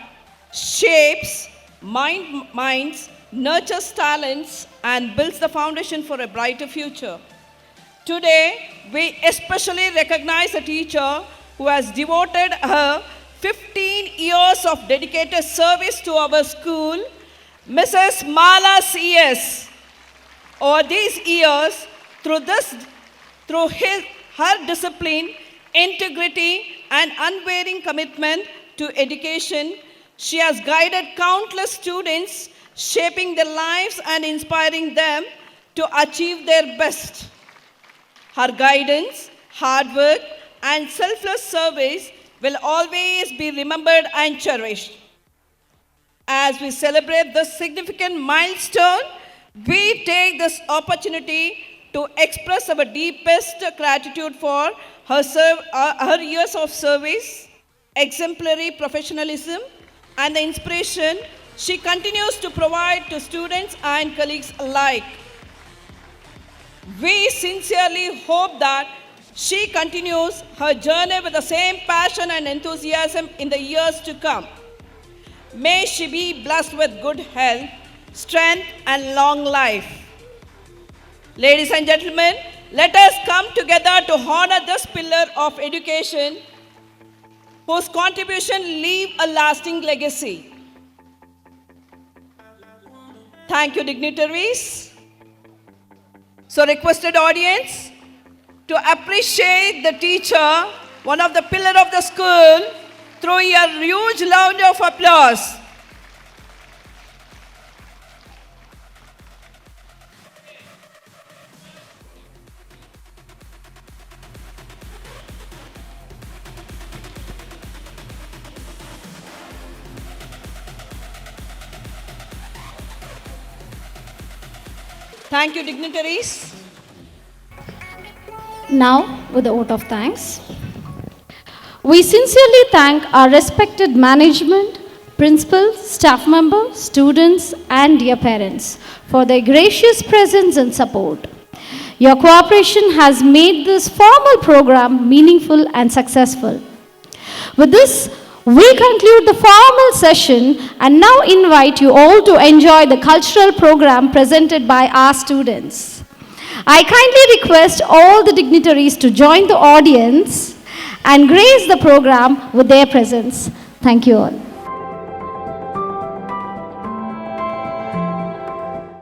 shapes minds, nurtures talents, and builds the foundation for a brighter future. Today, we especially recognize a teacher who has devoted her 15 years of dedicated service to our school, Mrs. Mala C.S. Over these years, through her discipline, integrity, and unwavering commitment to education, she has guided countless students, shaping their lives and inspiring them to achieve their best. Her guidance, hard work, and selfless service will always be remembered and cherished. As we celebrate this significant milestone, we take this opportunity to express our deepest gratitude for her years of service, exemplary professionalism, and the inspiration she continues to provide to students and colleagues alike. We sincerely hope that she continues her journey with the same passion and enthusiasm in the years to come. May she be blessed with good health, strength, and long life. Ladies and gentlemen, let us come together to honor this pillar of education whose contribution leave a lasting legacy. Thank you, dignitaries. So, requested audience to appreciate the teacher, one of the pillars of the school, through a huge round of applause. Thank you, dignitaries. Now, with the vote of thanks, we sincerely thank our respected management, principals, staff members, students, and dear parents for their gracious presence and support. Your cooperation has made this formal program meaningful and successful. With this, we conclude the formal session and now invite you all to enjoy the cultural program presented by our students. I kindly request all the dignitaries to join the audience and grace the program with their presence. Thank you all.